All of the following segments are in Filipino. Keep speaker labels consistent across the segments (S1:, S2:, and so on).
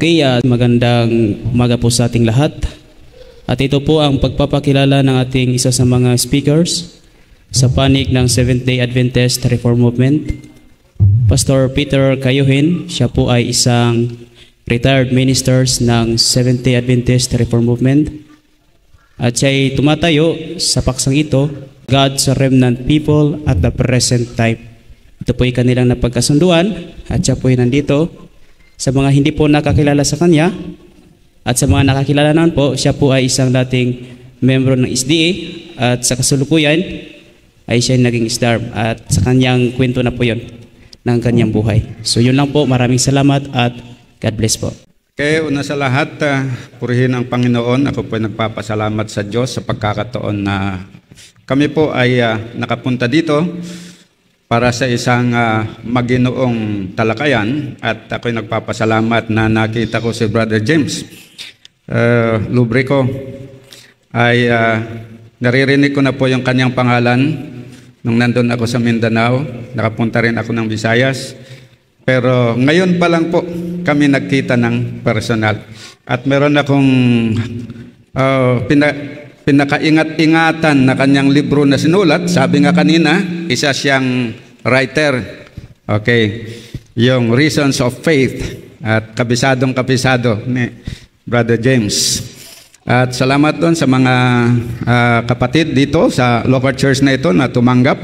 S1: Okay, magandang umaga po sa ating lahat. At ito po ang pagpapakilala ng ating isa sa mga speakers sa panig ng Seventh-day Adventist Reform Movement. Pastor Peter Kayuhin, siya po ay isang retired ministers ng Seventh-day Adventist Reform Movement. At siya ay tumatayo sa paksang ito, God's Remnant People at the Present Time. Ito po ay kanilang napagkasunduan at siya po ay nandito. Sa mga hindi po nakakilala sa kanya at sa mga nakakilala naman po, siya po ay isang dating membro ng SDA at sa kasulukuyan ay siya naging SDARM at sa kanyang kwento na po yun ng kanyang buhay. So yun lang po, maraming salamat at God bless po.
S2: Okay, una sa lahat, purihin ang Panginoon. Ako po ay nagpapasalamat sa Diyos sa pagkakataon na kami po ay nakapunta dito para sa isang maginoong talakayan, at ako'y nagpapasalamat na nakita ko si Brother James Lubrico. Ay naririnig ko na po yung kanyang pangalan nung nandun ako sa Mindanao. Nakapunta rin ako ng Visayas, pero ngayon pa lang po kami nagkita ng personal. At meron akong pinakaingat-ingatan na kanyang libro na sinulat. Sabi nga kanina, isa siyang writer. Okay. Yung Reasons of Faith. At kabisadong-kabisado ni Brother James. At salamat doon sa mga kapatid dito sa local church na ito na tumanggap,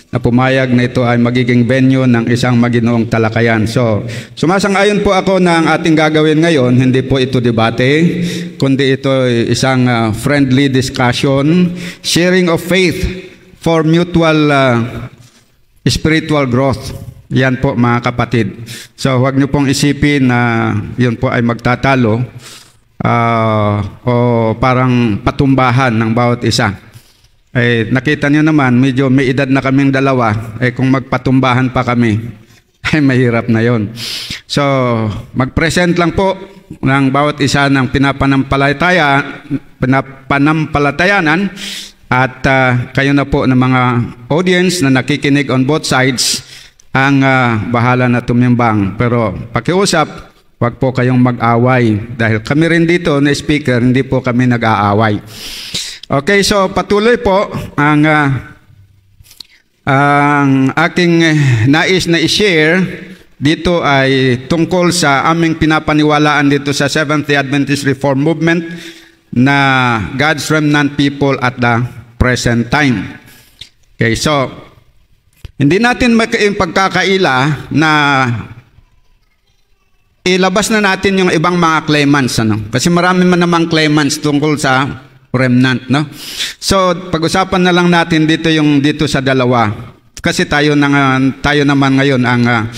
S2: na pumayag na ito ay magiging venue ng isang maginoong talakayan. So, sumasang-ayon po ako na ang ating gagawin ngayon, hindi po ito debate, kundi ito isang friendly discussion, sharing of faith for mutual spiritual growth. Yan po mga kapatid. So, huwag niyo pong isipin na yun po ay magtatalo o parang patumbahan ng bawat isa. Eh, nakita niyo naman, medyo may edad na kaming dalawa, kung magpatumbahan pa kami, ay mahirap na yon. So, mag-present lang po ng bawat isa ng panampalatayanan, at kayo na po ng mga audience na nakikinig on both sides ang bahala na tumimbang. Pero pakiusap, huwag po kayong mag-away, dahil kami rin dito na speaker, hindi po kami nag-aaway. Okay, so patuloy po ang aking nais na i-share dito ay tungkol sa aming pinapaniwalaan dito sa Seventh-day Adventist Reform Movement na God's Remnant People at the Present Time. Okay, so hindi natin pagkakaila na ilabas na natin yung ibang mga claimants, kasi marami man namang claimants tungkol sa remnant, no? So, pag-usapan na lang natin dito sa dalawa. Kasi tayo naman ngayon ang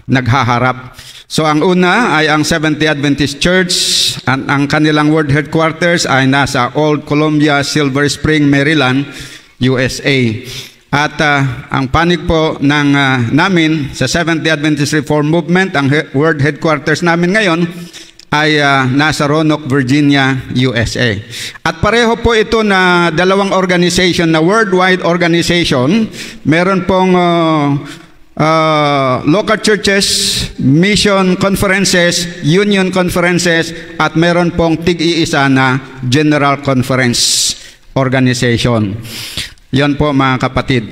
S2: naghaharap. So, ang una ay ang Seventh-day Adventist Church. Ang kanilang world headquarters ay nasa Old Columbia, Silver Spring, Maryland, USA. At ang panig po namin sa Seventh-day Adventist Reform Movement, ang world headquarters namin ngayon ay nasa Roanoke, Virginia, USA. At pareho po ito na dalawang organization na worldwide organization. Meron pong local churches, mission conferences, union conferences, at meron pong tig-iisa na general conference organization. Yan po mga kapatid.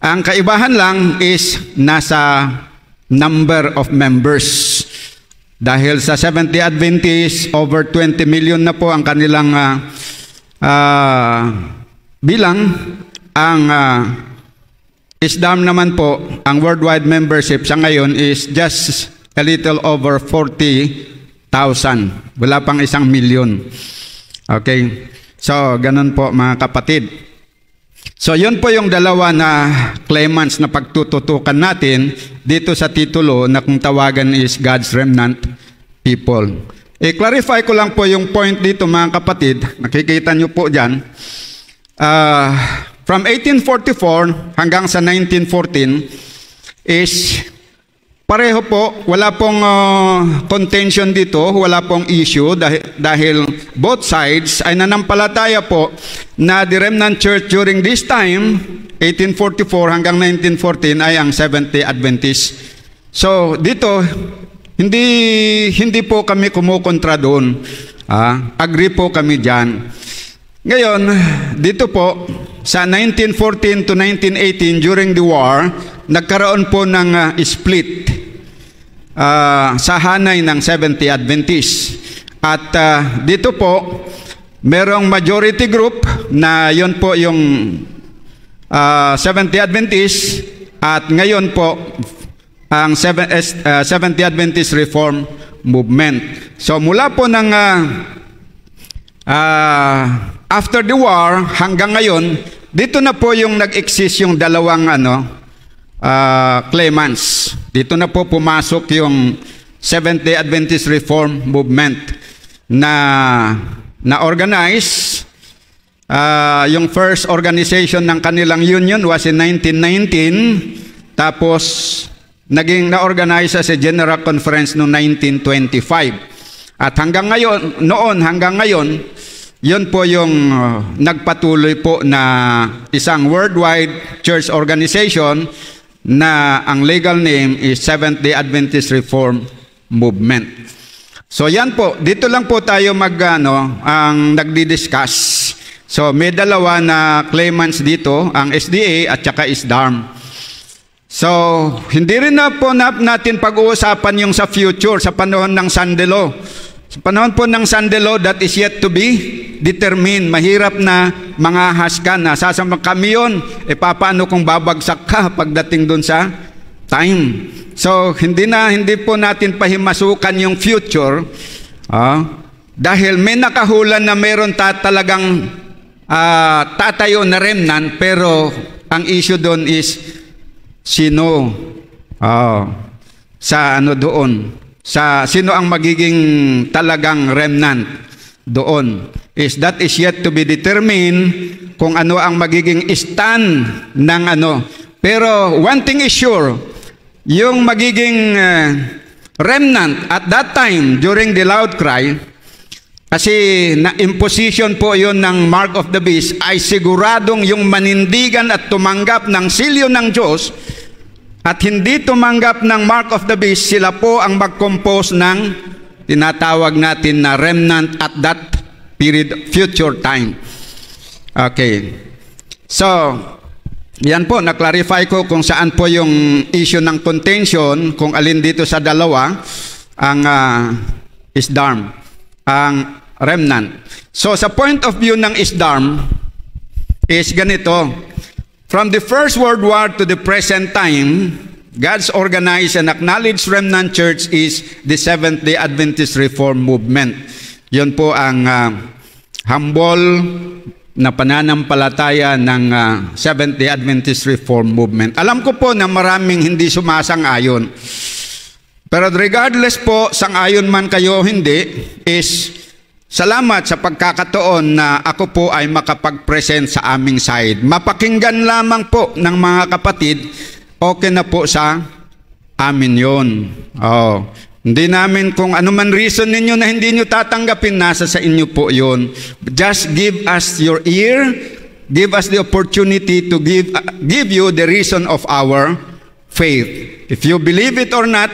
S2: Ang kaibahan lang is nasa number of members. Dahil sa Seventh-day Adventist, over 20 million na po ang kanilang bilang. Ang ISDAM naman po, ang worldwide membership sa ngayon is just a little over 40,000. Wala pang 1 million. Okay? So, ganun po mga kapatid. So, yun po yung dalawa na claimants na pagtututukan natin dito sa titulo na kung tawagan is God's Remnant People. I-clarify ko lang po yung point dito mga kapatid. Nakikita nyo po dyan. From 1844 hanggang sa 1914 is pareho po, wala pong contention dito, wala pong issue dahil both sides ay nanampalataya po na the Remnant Church during this time, 1844 hanggang 1914 ay ang Seventh-day Adventist. So dito, Hindi po kami kumukontra doon. Agree po kami dyan. Ngayon, dito po, sa 1914 to 1918, during the war, nagkaroon po ng split sa hanay ng Seventh-day Adventist. At dito po, merong majority group na yon po yung Seventh-day Adventist, at ngayon po ang Seventh-day Adventist Reform Movement. So mula po ng after the war hanggang ngayon, dito na po yung nag-exist yung dalawang claimants. Dito na po pumasok yung Seventh-day Adventist Reform Movement na organize. Yung first organization ng kanilang union was in 1919, tapos naging na-organize sa General Conference noong 1925. At hanggang ngayon, yun po yung nagpatuloy po na isang worldwide church organization na ang legal name is Seventh-day Adventist Reform Movement. So yan po, dito lang po tayo ang nagdi-discuss. So may dalawa na claimants dito, ang SDA at saka ISDARM. So hindi rin na po natin pag-uusapan yung sa future, sa panahon ng Sunday Law. Sa panahon po ng Sunday Law, that is yet to be determined. Mahirap na mangahas ka na sasama kami yun. Paano kung babagsak ka pagdating dun sa time? So hindi po natin pahimasukan yung future dahil may nakahulan na meron talagang tatayo na remnant, pero ang issue doon is sino sino ang magiging talagang remnant doon. That is yet to be determined kung ano ang magiging stand ng Pero one thing is sure, yung magiging remnant at that time during the loud cry, kasi na-imposition po yon ng mark of the beast, ay siguradong yung manindigan at tumanggap ng silyo ng Diyos at hindi tumanggap ng mark of the beast, sila po ang mag-compose ng tinatawag natin na remnant at that period, future time. Okay. So, yan po, na-clarify ko kung saan po yung issue ng contention, kung alin dito sa dalawa, ang ISDARM, ang remnant. So, sa point of view ng ISDARM, is ganito. From the First World War to the present time, God's organized and acknowledged remnant church is the Seventh-day Adventist Reform Movement. Yun po ang humble na pananampalataya ng Seventh-day Adventist Reform Movement. Alam ko po na maraming hindi sumasang-ayon. Pero regardless po, sang-ayon man kayo hindi, is salamat sa pagkakataon na ako po ay makapag-present sa aming side. Mapakinggan lamang po ng mga kapatid, okay na po sa amin yun. Hindi namin kung ano man reason ninyo na hindi nyo tatanggapin, nasa sa inyo po yun. Just give us your ear, give us the opportunity to give you the reason of our faith. If you believe it or not,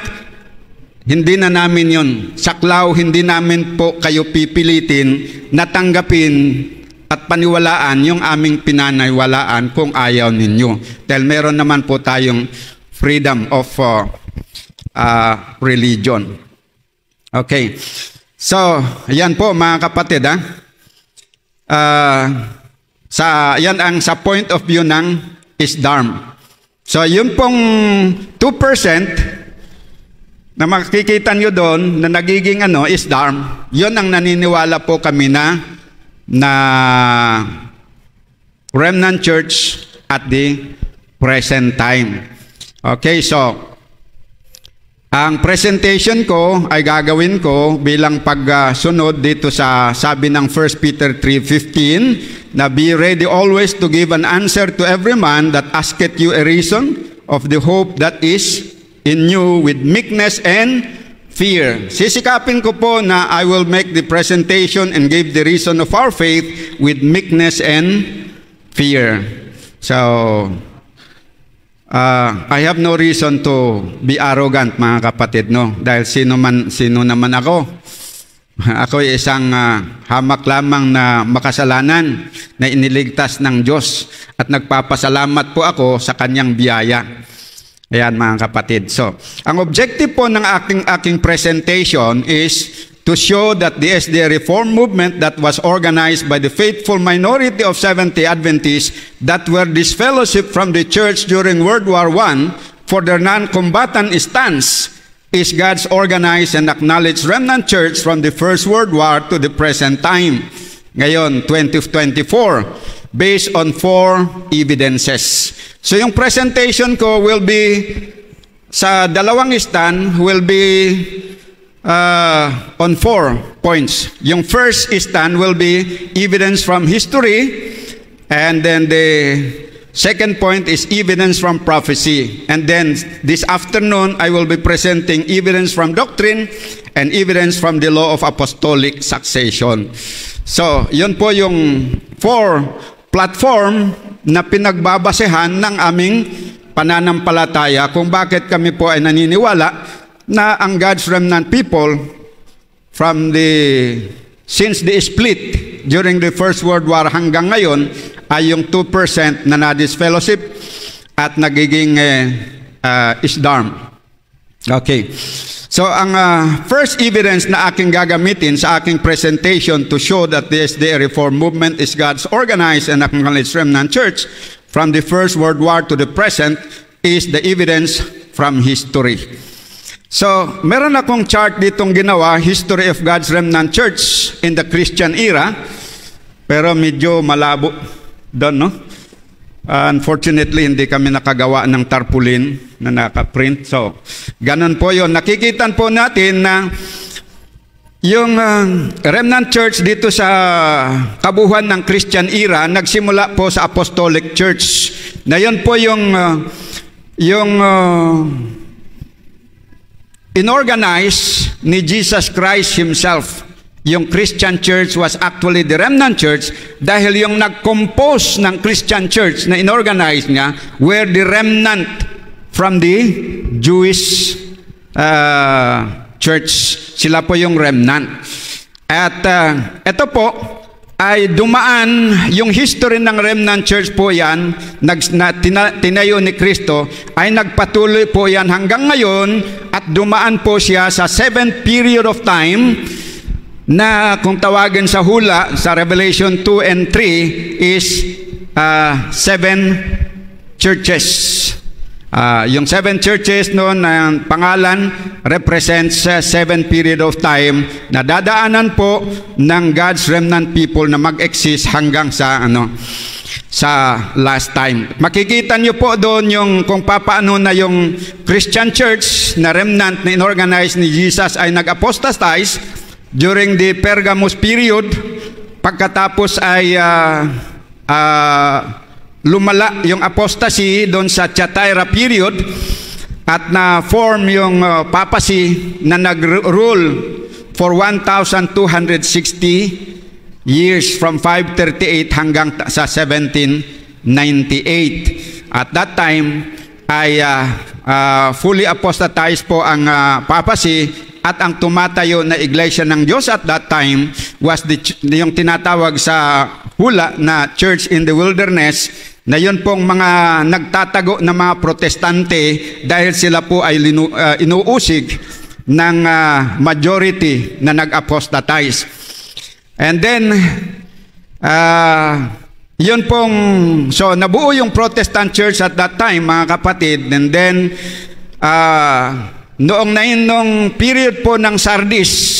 S2: hindi na namin yun. Saklaw, hindi namin po kayo pipilitin na tanggapin at paniwalaan yung aming pinanaywalaan kung ayaw ninyo. Dahil meron naman po tayong freedom of religion. Okay. So, yan po mga kapatid. Yan ang sa point of view ng ISDARM. So, yun pong 2%, na makikita nyo doon na nagiging ISDARM, yun ang naniniwala po kami na remnant church at the present time. Okay, so ang presentation ko ay gagawin ko bilang pagsunod dito sa sabi ng 1 Peter 3:15 na be ready always to give an answer to every man that asketh you a reason of the hope that is in you with meekness and fear. Sisikapin ko po na I will make the presentation and give the reason of our faith with meekness and fear. So, I have no reason to be arrogant, mga kapatid, no? Dahil sino naman ako? Ako ay isang hamak lamang na makasalanan na iniligtas ng Diyos at nagpapasalamat po ako sa kanyang biyaya. Ayan, mga kapatid. So, ang objective po ng aking presentation is to show that the SDA Reform movement that was organized by the faithful minority of Seventh-day Adventists that were disfellowshipped from the church during World War I for their non-combatant stance is God's organized and acknowledged remnant church from the First World War to the present time. Ngayon, 2024, based on 4 evidences. So yung presentation ko will be, sa dalawang stand, will be on 4 points. Yung first stand will be evidence from history, and then the second point is evidence from prophecy. And then this afternoon, I will be presenting evidence from doctrine and evidence from the law of apostolic succession. So, yun po yung 4 platform na pinagbabasehan ng aming pananampalataya kung bakit kami po ay naniniwala na ang God's remnant people since the split during the First World War hanggang ngayon ay yung 2% na na-disfellowship at nagiging isdarm. Okay. So ang first evidence na aking gagamitin sa aking presentation to show that the SDA Reform movement is God's organized and acknowledged remnant church from the First World War to the present is the evidence from history. So, meron akong chart ditong ginawa, History of God's Remnant Church in the Christian Era, pero medyo malabo doon, no? Unfortunately, hindi kami nakagawa ng tarpaulin na nakaprint. So, ganun po yun. Nakikita po natin na yung Remnant Church dito sa kabuuan ng Christian Era, nagsimula po sa Apostolic Church. Na yun po yung inorganize ni Jesus Christ Himself. Yung Christian Church was actually the remnant church dahil yung nag-compose ng Christian Church na inorganize niya were the remnant from the Jewish church. Sila po yung remnant. At ito po ay dumaan, yung history ng remnant church po yan, tinayo ni Kristo, ay nagpatuloy po yan hanggang ngayon at dumaan po siya sa 7th period of time na kung tawagin sa hula, sa Revelation 2 and 3 is 7 churches. Yung 7 churches noon, ang pangalan represents 7 period of time na dadaanan po ng God's remnant people na mag-exist hanggang sa last time. Makikita nyo po doon yung kung paano na yung Christian church na remnant na inorganize ni Jesus ay nag-apostatize during the Pergamos period. Pagkatapos ay lumala yung apostasy doon sa Thyatira period at na-form yung papacy na nag-rule for 1,260 years from 538 hanggang sa 1798. At that time ay fully apostatized po ang papacy at ang tumatayo na iglesia ng Diyos at that time was yung tinatawag sa hula na Church in the Wilderness, na yun pong mga nagtatago na mga protestante dahil sila po ay inuusig ng majority na nag-apostatize. And then, yun pong, so nabuo yung Protestant church at that time, mga kapatid, and then, noong period po ng Sardis,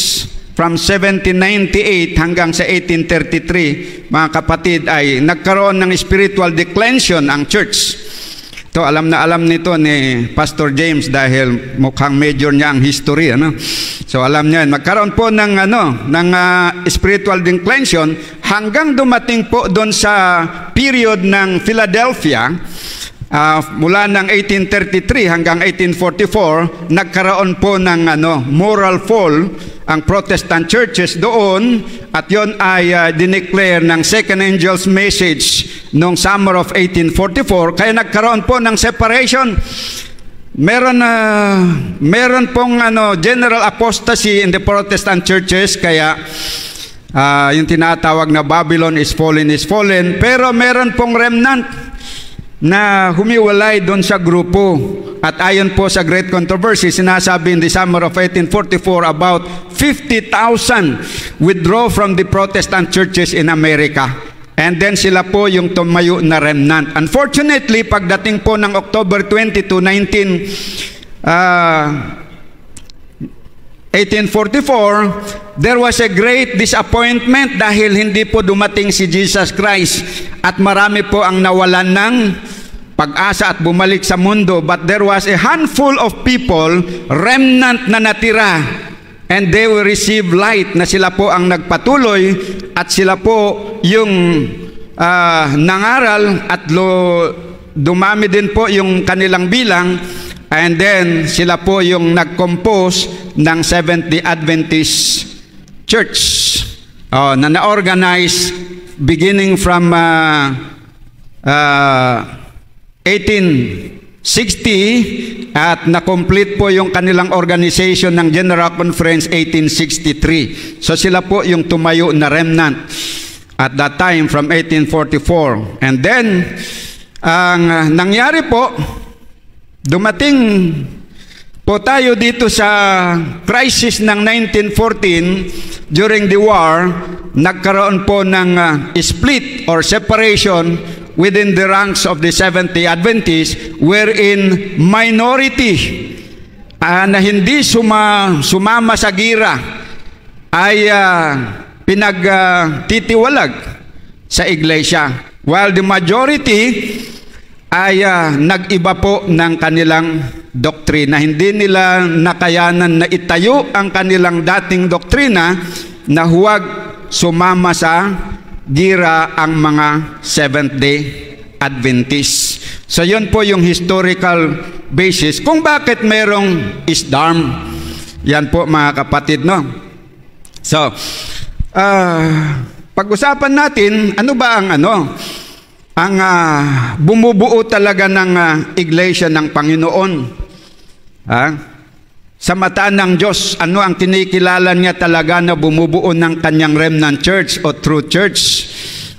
S2: from 1798 hanggang sa 1833, mga kapatid, ay nagkaroon ng spiritual declension ang church. Ito, alam na alam nito ni Pastor James dahil mukhang major niya ang history. So alam niya, magkaroon po ng spiritual declension hanggang dumating po doon sa period ng Philadelphia. Mula ng 1833 hanggang 1844, nagkaroon po ng moral fall ang Protestant churches doon, at yon ay dineclare ng second angel's message noong summer of 1844, kaya nagkaroon po ng separation. Meron pong general apostasy in the Protestant churches, kaya yung tinatawag na Babylon is fallen, pero meron pong remnant na humiwalay doon sa grupo. At ayon po sa Great Controversy, sinasabi in the summer of 1844, about 50,000 withdraw from the Protestant churches in America. And then sila po yung tumayo na remnant. Unfortunately, pagdating po ng October 22, 1844, there was a great disappointment dahil hindi po dumating si Jesus Christ at marami po ang nawalan ng pag-asa at bumalik sa mundo. But there was a handful of people, remnant na natira, and they will receive light, na sila po ang nagpatuloy at sila po yung nangaral at dumami din po yung kanilang bilang, and then sila po yung nag-compose ng Seventh-day Adventist Church na na-organize beginning from 1860 at na-complete po yung kanilang organization ng General Conference 1863. So sila po yung tumayo na remnant at that time from 1844. And then ang nangyari po, dumating po tayo dito sa crisis ng 1914. During the war, nagkaroon po ng split or separation within the ranks of the Seventh-day Adventists, wherein minority na hindi sumama sa gira ay pinagtitiwalag sa iglesia, while the majority ay nag-iba po ng kanilang doktrina. Hindi nila nakayanan na itayo ang kanilang dating doktrina na huwag sumama sa gira ang mga Seventh-day Adventists. So yun po yung historical basis kung bakit merong ISDARM. Yan po mga kapatid, no? So, pag-usapan natin, ano ba ang bumubuo talaga ng iglesia ng Panginoon. Sa mata ng Diyos, ano ang kinikilala niya talaga na bumubuo ng kanyang remnant church o true church?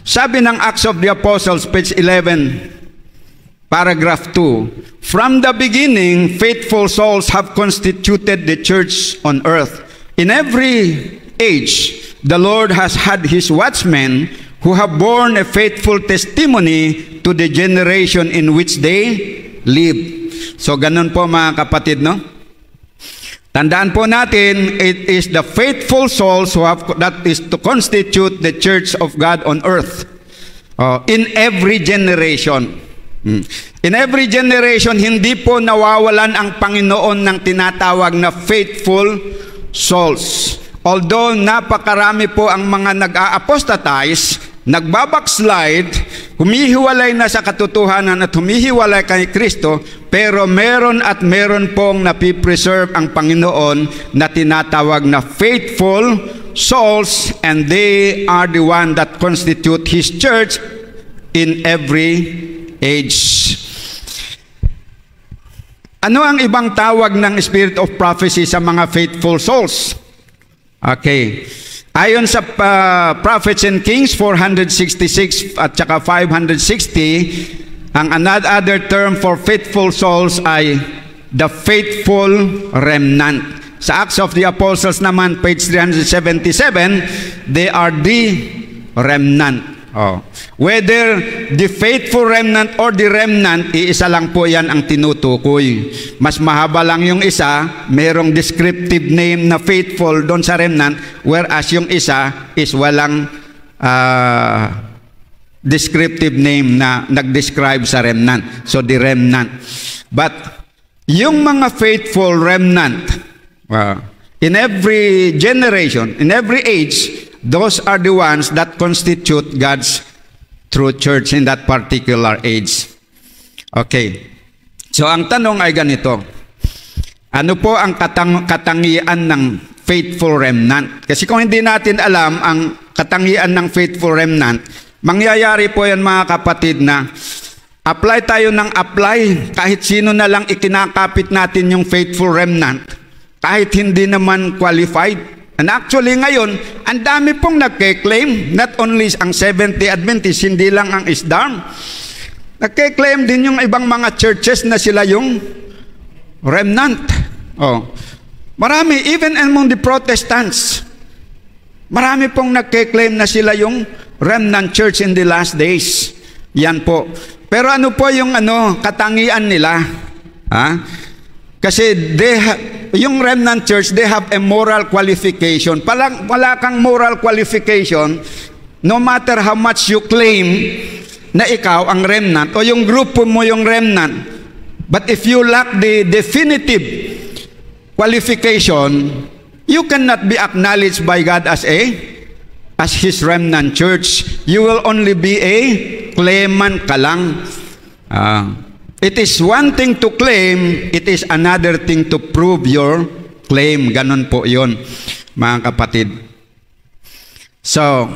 S2: Sabi ng Acts of the Apostles, page 11, paragraph 2, "From the beginning, faithful souls have constituted the church on earth. In every age, the Lord has had his watchmen who have borne a faithful testimony to the generation in which they live." So ganun po mga kapatid, no? Tandaan po natin, it is the faithful souls that is to constitute the church of God on earth. In every generation. In every generation, hindi po nawawalan ang Panginoon ng tinatawag na faithful souls. Although napakarami po ang mga nag-a-apostatize, nagbabackslide, humihiwalay na sa katotohanan at humihiwalay kay Kristo, pero meron pong napipreserve ang Panginoon na tinatawag na faithful souls, and they are the one that constitute His church in every age. Ano ang ibang tawag ng Spirit of Prophecy sa mga faithful souls? Okay. Ayon sa Prophets and Kings 466 at saka 560, ang another term for faithful souls ay the faithful remnant. Sa Acts of the Apostles naman, page 377, they are the remnant. Whether the faithful remnant or the remnant, iisa lang po yan ang tinutukoy. Mas mahaba lang yung isa, mayroong descriptive name na faithful doon sa remnant, whereas yung isa is walang descriptive name na nag-describe sa remnant. So the remnant. But yung mga faithful remnant, in every generation, in every age, those are the ones that constitute God's true church in that particular age. Okay. So ang tanong ay ganito. Ano po ang katangian ng faithful remnant? Kasi kung hindi natin alam ang katangian ng faithful remnant, Mangyayari po yan mga kapatid na apply tayo ng apply, kahit sino na lang ikinakapit natin yung faithful remnant, kahit hindi naman qualified. And actually ngayon, ang dami pong nagke-claim, not only ang Seventh-day Adventist, hindi lang ang ISDARM. Nagke-claim din yung ibang mga churches na sila yung remnant. Marami, even among the Protestants, marami pong nagke-claim na sila yung remnant church in the last days. Yan po. Pero ano po yung katangian nila? Kasi yung remnant church, they have a moral qualification. Wala kang moral qualification, no matter how much you claim na ikaw ang remnant o yung grupo mo yung remnant. But if you lack the definitive qualification, you cannot be acknowledged by God as His remnant church. You will only be a claimant ka lang. It is one thing to claim, it is another thing to prove your claim. Ganon po yun, mga kapatid. So,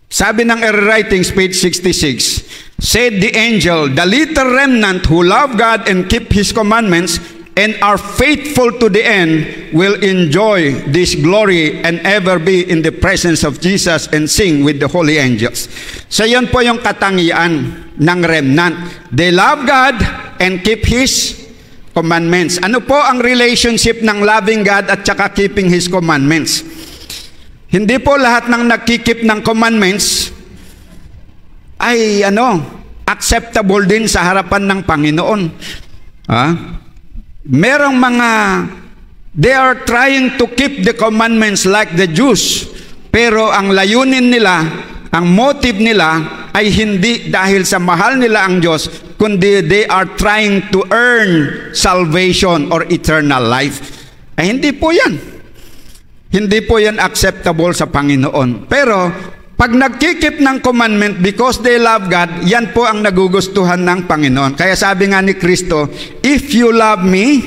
S2: sabi ng Early Writings, page 66, said the angel, the little remnant who love God and keep His commandments and are faithful to the end will enjoy this glory and ever be in the presence of Jesus and sing with the holy angels. So yan po yung katangian ng remnant. They love God and keep His commandments. Ano po ang relationship ng loving God at saka keeping His commandments? Hindi po lahat ng nagkikip ng commandments ay acceptable din sa harapan ng Panginoon. Merong mga, they are trying to keep the commandments like the Jews, pero ang layunin nila, ang motive nila ay hindi dahil sa mahal nila ang Diyos, kundi they are trying to earn salvation or eternal life. Ay hindi po yan. Hindi po yan acceptable sa Panginoon. Pero pag nagkikip ng commandment because they love God, yan po ang nagugustuhan ng Panginoon. Kaya sabi nga ni Kristo, if you love me,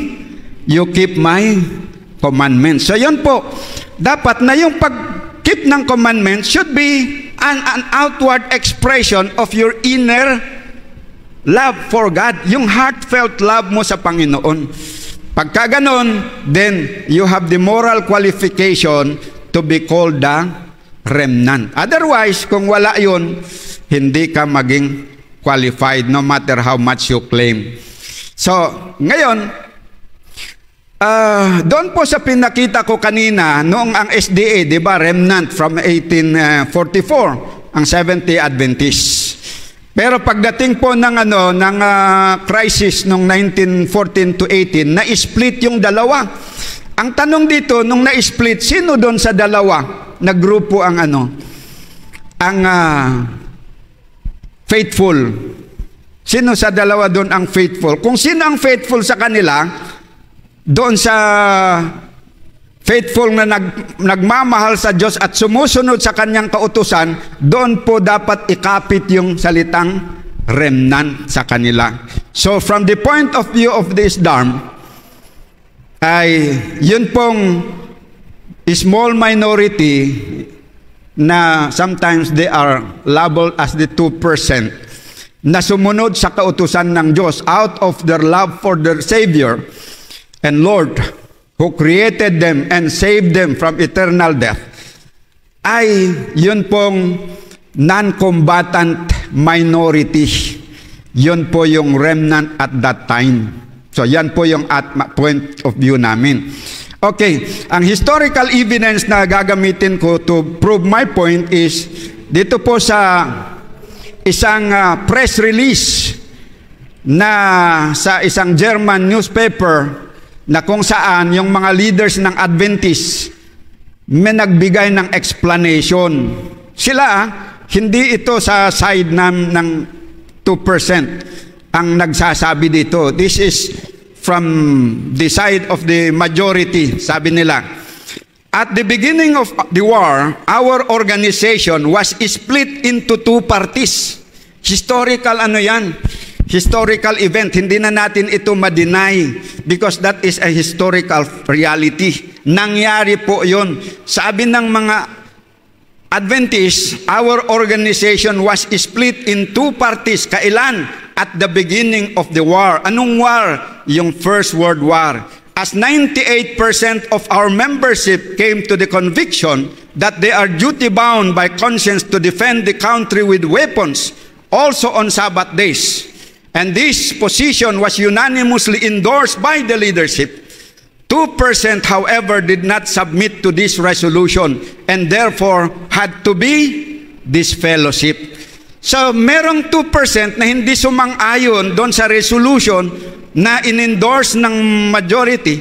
S2: you keep my commandments. So yun po, dapat na yung pag-keep ng commandments should be an outward expression of your inner love for God. Yung heartfelt love mo sa Panginoon. Pagka ganon, then you have the moral qualification to be called the remnant. Otherwise, kung wala yun, hindi ka maging qualified no matter how much you claim. So, ngayon, doon po sa pinakita ko kanina, noong ang SDA, di ba, remnant from 1844, ang Seventh-day Adventist. Pero pagdating po ng crisis noong 1914 to 18, na-split yung dalawa. Ang tanong dito, nung na-split, sino doon sa dalawa na grupo ang faithful? Sino sa dalawa doon ang faithful? Kung sino ang faithful sa kanila, doon sa faithful na nagmamahal sa Diyos at sumusunod sa kanyang kautusan, doon po dapat ikapit yung salitang remnant sa kanila. So from the point of view of this ISDARM, ay yun pong small minority na sometimes they are labeled as the 2% na sumunod sa kautusan ng Diyos out of their love for their Savior and Lord who created them and saved them from eternal death, ay yun pong non-combatant minority. Yun po yung remnant at that time. So yan po yung point of view namin. Okay, ang historical evidence na gagamitin ko to prove my point is dito po sa isang press release na sa isang German newspaper na kung saan yung mga leaders ng Adventist may nagbigay ng explanation. Sila, hindi ito sa side ng 2% ang nagsasabi dito. This is from the side of the majority. Sabi nila, at the beginning of the war, our organization was split into 2 parties. Historical yan? Historical event. Hindi na natin ito ma-deny because that is a historical reality. Nangyari po yun. Sabi ng mga Adventists, our organization was split in two parties. Kailan? At the beginning of the war. Anong war? Yung First World War. As 98% of our membership came to the conviction that they are duty-bound by conscience to defend the country with weapons, also on Sabbath days. And this position was unanimously endorsed by the leadership. 2%, however, did not submit to this resolution and therefore had to be disfellowship. So, merong 2% na hindi sumang-ayon doon sa resolution na in-endorse ng majority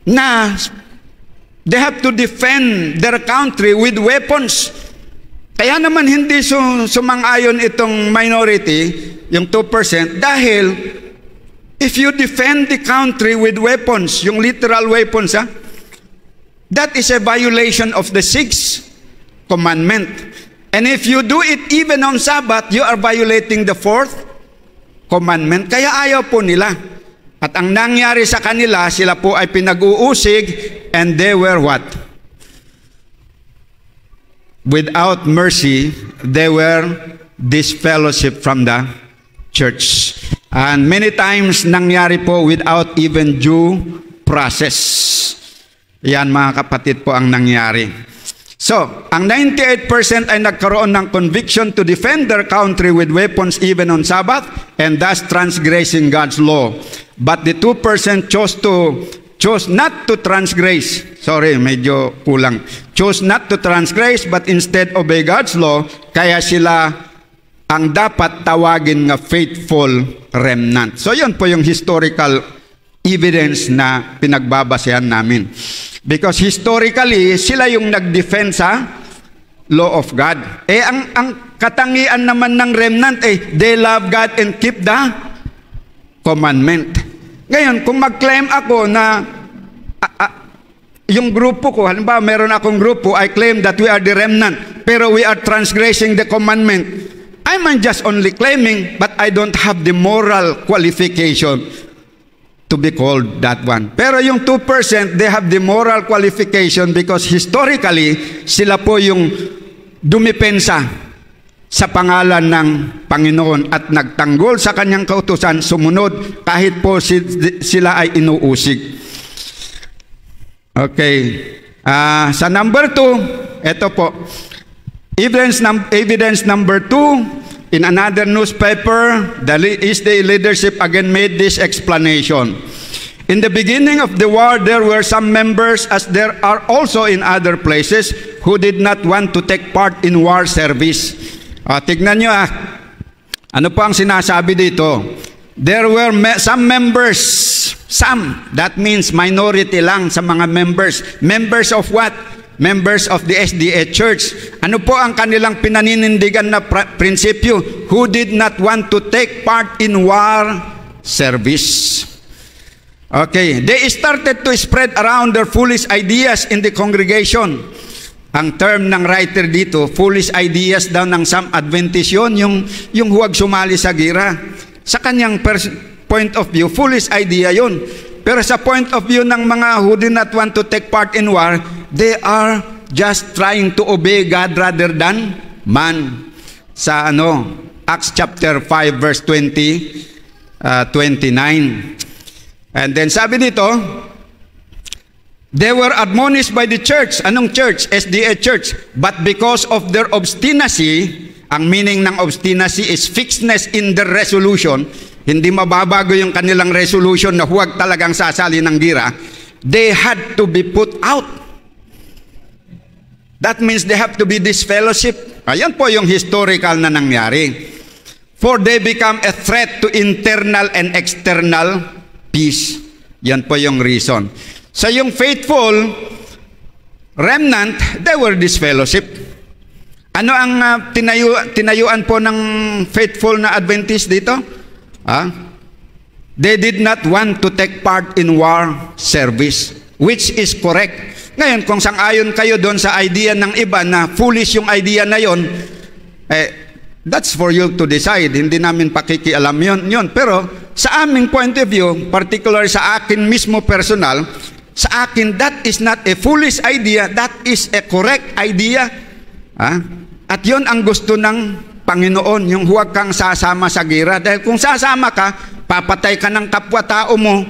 S2: na they have to defend their country with weapons. Kaya naman hindi sumang-ayon itong minority, yung 2%, dahil if you defend the country with weapons, yung literal weapons, that is a violation of the 6th commandment. And if you do it even on Sabbath, you are violating the 4th commandment. Kaya ayaw po nila. At ang nangyari sa kanila, sila po ay pinag-uusig and they were what? Without mercy, they were disfellowship from the church. And many times nangyari po without even due process. Yan mga kapatid po ang nangyari. So, ang 98% ay nagkaroon ng conviction to defend their country with weapons even on Sabbath and thus transgressing God's law. But the 2% chose not to transgress. Sorry, medyo kulang. Chose not to transgress but instead obey God's law. Kaya sila ang dapat tawagin nga faithful remnant. So, yun po yung historical evidence na pinagbabasehan namin. Because historically, sila yung nag-defend sa law of God. Ang katangian naman ng remnant, they love God and keep the commandment. Ngayon, kung mag-claim ako na yung grupo ko, halimbawa meron akong grupo, I claim that we are the remnant, pero we are transgressing the commandment. I'm just only claiming, but I don't have the moral qualification to be called that one. Pero yung 2%, they have the moral qualification because historically, sila po yung dumipensa sa pangalan ng Panginoon at nagtanggol sa kanyang kautusan, sumunod kahit po sila ay inuusig. Okay. Sa number 2, ito po. Evidence number 2, in another newspaper, the leadership again made this explanation. In the beginning of the war, there were some members, as there are also in other places, who did not want to take part in war service. Tignan nyo ano po ang sinasabi dito? There were some members, that means minority lang sa mga members. Members of what? Members of the SDA Church. Ano po ang kanilang pinaninindigan na prinsipyo? Who did not want to take part in war service. Okay, they started to spread around their foolish ideas in the congregation. Ang term ng writer dito, foolish ideas daw ng some Adventist yun, yung huwag sumali sa gira. Sa kanyang point of view, foolish idea yun. Pero sa point of view ng mga who did not want to take part in war, they are just trying to obey God rather than man. Sa Acts chapter 5 verse 29. And then sabi dito, they were admonished by the church. Anong church? SDA Church. But because of their obstinacy, ang meaning ng obstinacy is fixedness in their resolution, hindi mababago yung kanilang resolution na huwag talagang sasali ng gira, they had to be put out. That means they have to be disfellowship. Ayan po yung historical na nangyari. For they become a threat to internal and external peace. Yan po yung reason. So yung faithful remnant, they were disfellowship. Ano ang tinayuan po ng faithful na Adventist dito? They did not want to take part in war service, which is correct. Ngayon, kung sang-ayon kayo doon sa idea ng iba na foolish yung idea na yon, that's for you to decide. Hindi namin pakikialam yun. Pero sa aming point of view, particular sa akin mismo personal, sa akin, that is not a foolish idea. That is a correct idea. Ha? At yon ang gusto ng Panginoon, yung huwag kang sasama sa gira. Dahil kung sasama ka, papatay ka ng kapwa-tao mo,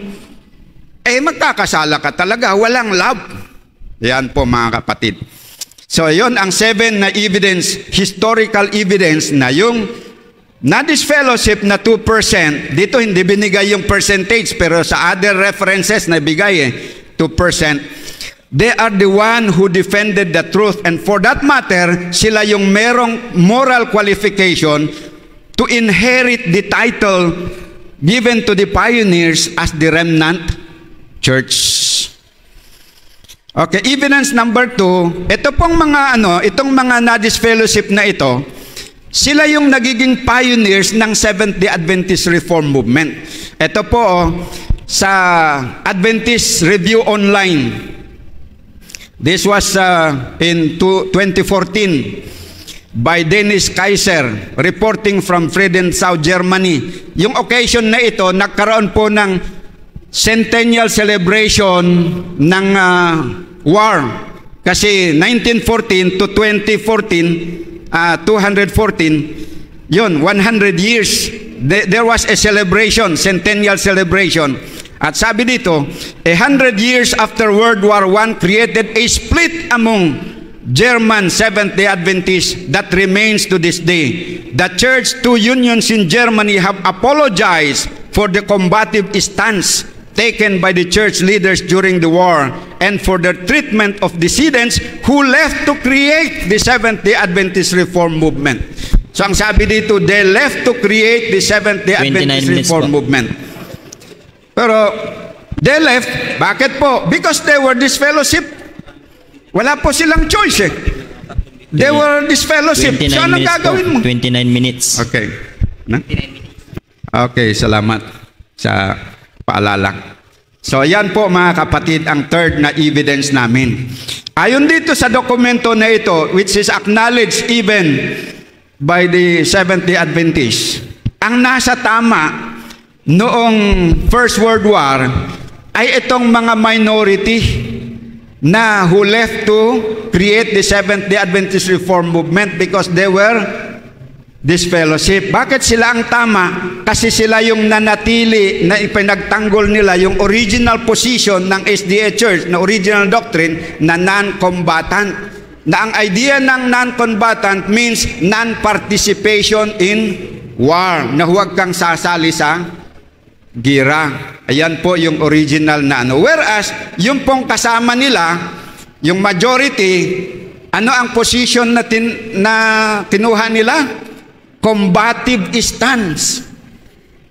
S2: magkakasala ka talaga, walang love. Yan po mga kapatid. So yon ang 7 na evidence, historical evidence na yung na-disfellowship na 2%, dito hindi binigay yung percentage, pero sa other references na bigay 2%. They are the one who defended the truth, and for that matter, sila yung merong moral qualification to inherit the title given to the pioneers as the remnant church. Okay, evidence number 2, ito pong mga itong mga na-disfellowship na ito, sila yung nagiging pioneers ng Seventh-day Adventist Reform Movement. Ito po sa Adventist Review Online. This was in 2014 by Dennis Kaiser, reporting from Friedenau, Germany. Yung occasion na ito, nagkaroon po ng centennial celebration ng war. Kasi 1914 to 2014, 214, yun, 100 years. There was a celebration, centennial celebration. At sabi dito, 100 years after World War I created a split among German Seventh-day Adventists that remains to this day. The church, 2 unions in Germany have apologized for the combative stance taken by the church leaders during the war and for the treatment of dissidents who left to create the Seventh-day Adventist Reform Movement. So ang sabi dito, they left to create the Seventh-day Adventist Reform Movement. Pero they left, bakit po? Because they were disfellowship. Wala po silang choice They were disfellowship. So anong gagawin mo?
S3: 29 minutes.
S2: Okay. Okay, salamat sa paalala. So yan po mga kapatid ang third na evidence namin. Ayon dito sa dokumento na ito, which is acknowledged even by the Seventh-day Adventists, ang nasa tama noong First World War ay itong mga minority na who left to create the Seventh-day Adventist Reform Movement because they were disfellowship. Bakit sila ang tama? Kasi sila yung nanatili na ipinagtanggol nila yung original position ng SDA Church na original doctrine na non-combatant. Na ang idea ng non-combatant means non-participation in war, na huwag kang sasali sa gira. Ayan po yung original na Whereas, yung pong kasama nila, yung majority, ano ang position na kinuha nila? Combative stance.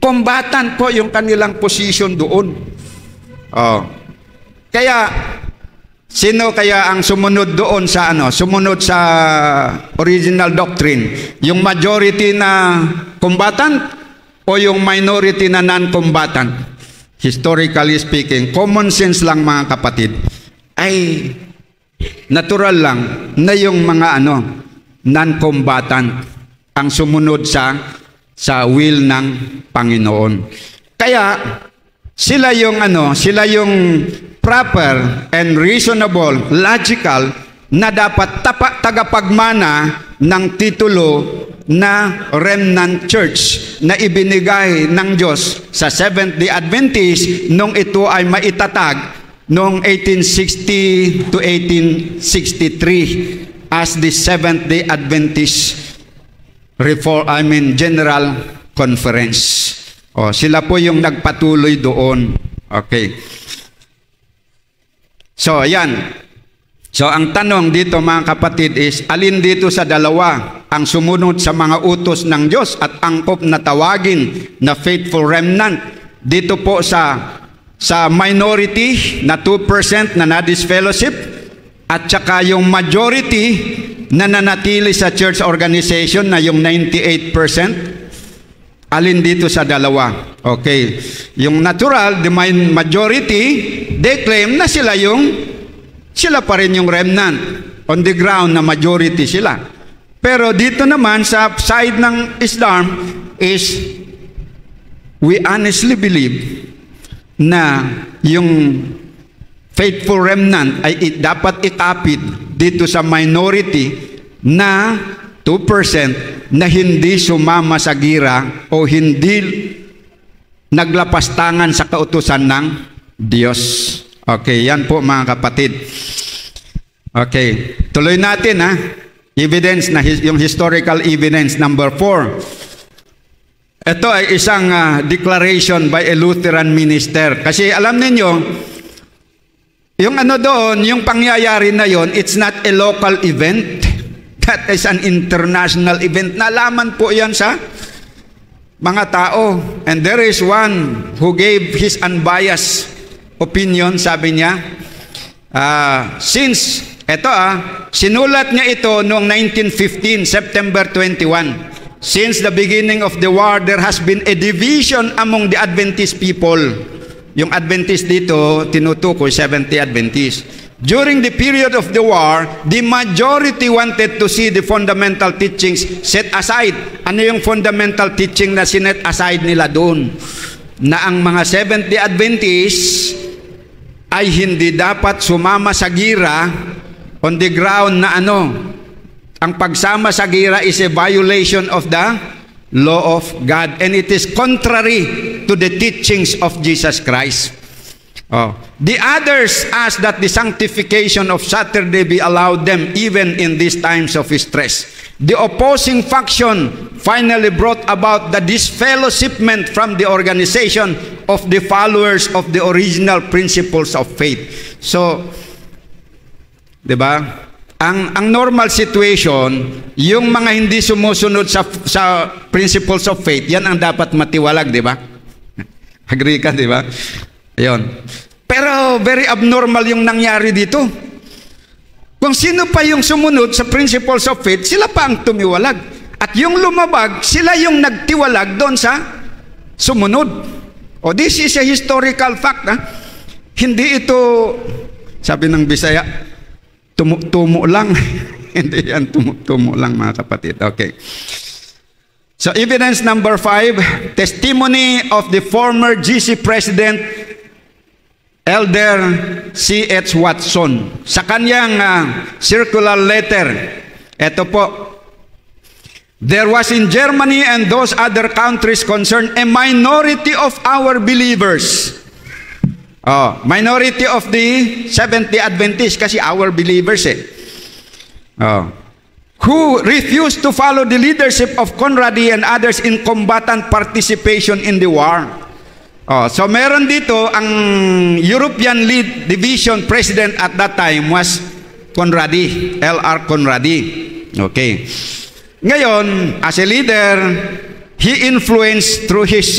S2: Combatant po yung kanilang position doon. Kaya, sino kaya ang sumunod doon sa sumunod sa original doctrine? Yung majority na combatant o yung minority na non-combatant? Historically speaking, common sense lang mga kapatid, ay natural lang na yung mga non-combatant ang sumunod sa will ng Panginoon. Kaya sila yung proper and reasonable, logical na dapat tagapagmana ng titulo na remnant church na ibinigay ng Diyos sa Seventh-day Adventist nung ito ay maitatag noong 1860 to 1863 as the Seventh-day Adventist General Conference. Sila po yung nagpatuloy doon. Okay. So, yan. So, ang tanong dito mga kapatid is, alin dito sa dalawa ang sumunod sa mga utos ng Diyos at angkop na tawagin na faithful remnant? Dito po sa minority na 2% na na-disfellowship at saka yung majority na nanatili sa church organization na yung 98%. Alin dito sa dalawa? Okay. Yung natural, the majority, they claim na sila pa rin yung remnant. On the ground na majority sila. Pero dito naman sa side ng Islam is we honestly believe na yung faithful remnant ay dapat ikapit dito sa minority na 2% na hindi sumama sa gira o hindi naglapastangan sa kautusan ng Diyos. Okay, yan po mga kapatid. Okay, tuloy natin ha. Evidence na yung historical evidence number 4. Ito ay isang declaration by a Lutheran minister. Kasi alam niyo, yung doon, yung pangyayari na yon, it's not a local event. That is an international event. Nalaman po yan sa mga tao. And there is one who gave his unbiased opinion, sabi niya, sinulat niya ito noong 1915, September 21. Since the beginning of the war, there has been a division among the Adventist people. Yung Adventist dito, tinutukoy Seventh-day Adventist. During the period of the war, the majority wanted to see the fundamental teachings set aside. Ano yung fundamental teaching na sinet aside nila doon? Na ang mga Seventh-day Adventists ay hindi dapat sumama sa gira on the ground na ang pagsama sa gira is a violation of the law of God, and it is contrary to the teachings of Jesus Christ. The others asked that the sanctification of Saturday be allowed them even in these times of stress. The opposing faction finally brought about the disfellowshipment from the organization of the followers of the original principles of faith. So, di ba? Ang normal situation, yung mga hindi sumusunod sa principles of faith, yan ang dapat matiwalag, di ba? Agree ka, di ba? Ayun. Pero very abnormal yung nangyari dito. Kung sino pa yung sumunod sa principles of faith, sila pa ang tumiwalag. At yung lumabag, sila yung nagtiwalag doon sa sumunod. This is a historical fact. Hindi ito, sabi ng Bisaya, tumo lang. Hindi yan tumo lang mga kapatid. Okay. So evidence number 5, testimony of the former GC President Elder C.H. Watson. Sa kanyang circular letter, ito po, there was in Germany and those other countries concerned a minority of our believers. Minority of the Seventh-day Adventists, kasi our believers who refused to follow the leadership of Conradi and others in combatant participation in the war. So meron dito, ang European Lead Division President at that time was Conradi, L.R. Conradi. Okay. Ngayon, as a leader, he influenced through his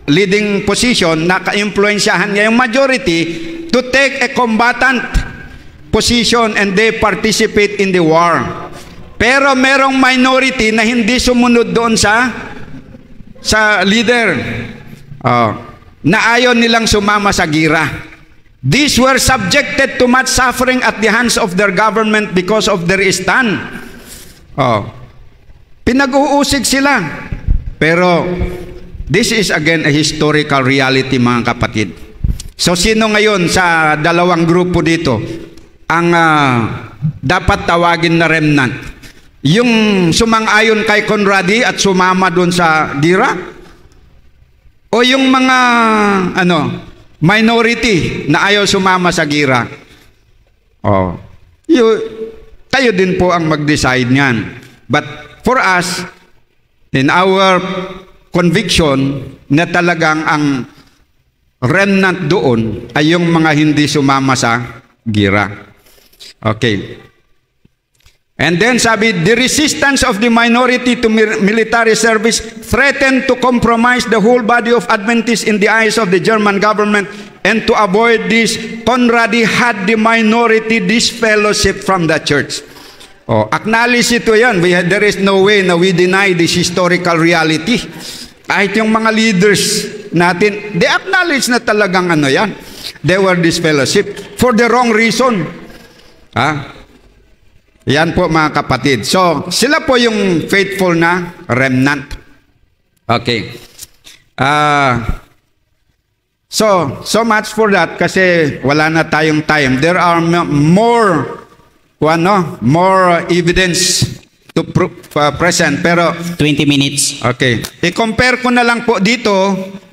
S2: leading position, naka-influensyahan niya yung majority to take a combatant position and they participate in the war. Pero merong minority na hindi sumunod doon sa leader. Na ayaw nilang sumama sa gira. These were subjected to much suffering at the hands of their government because of their stand. Pinag-uusig sila. Pero this is again a historical reality mga kapatid. So sino ngayon sa dalawang grupo dito ang dapat tawagin na remnant? Yung sumang-ayon kay Conradi at sumama doon sa gira? O yung mga minority na ayaw sumama sa gira? Kayo din po ang mag-decide niyan. But for us, in our conviction na talagang ang remnant doon ay yung mga hindi sumama sa gira. Okay. And then sabi, the resistance of the minority to military service threatened to compromise the whole body of Adventists in the eyes of the German government, and to avoid this, Conradi had the minority disfellowship from the church. Acknowledge ito yan. There is no way na we deny this historical reality. Kahit yung mga leaders natin, they acknowledge na talagang yan. They were disfellowship for the wrong reason. Yan po mga kapatid. So, sila po yung faithful na remnant. Okay. So much for that kasi wala na tayong time. There are more more evidence to present. Pero
S1: 20 minutes.
S2: okay. I-compare ko na lang po dito,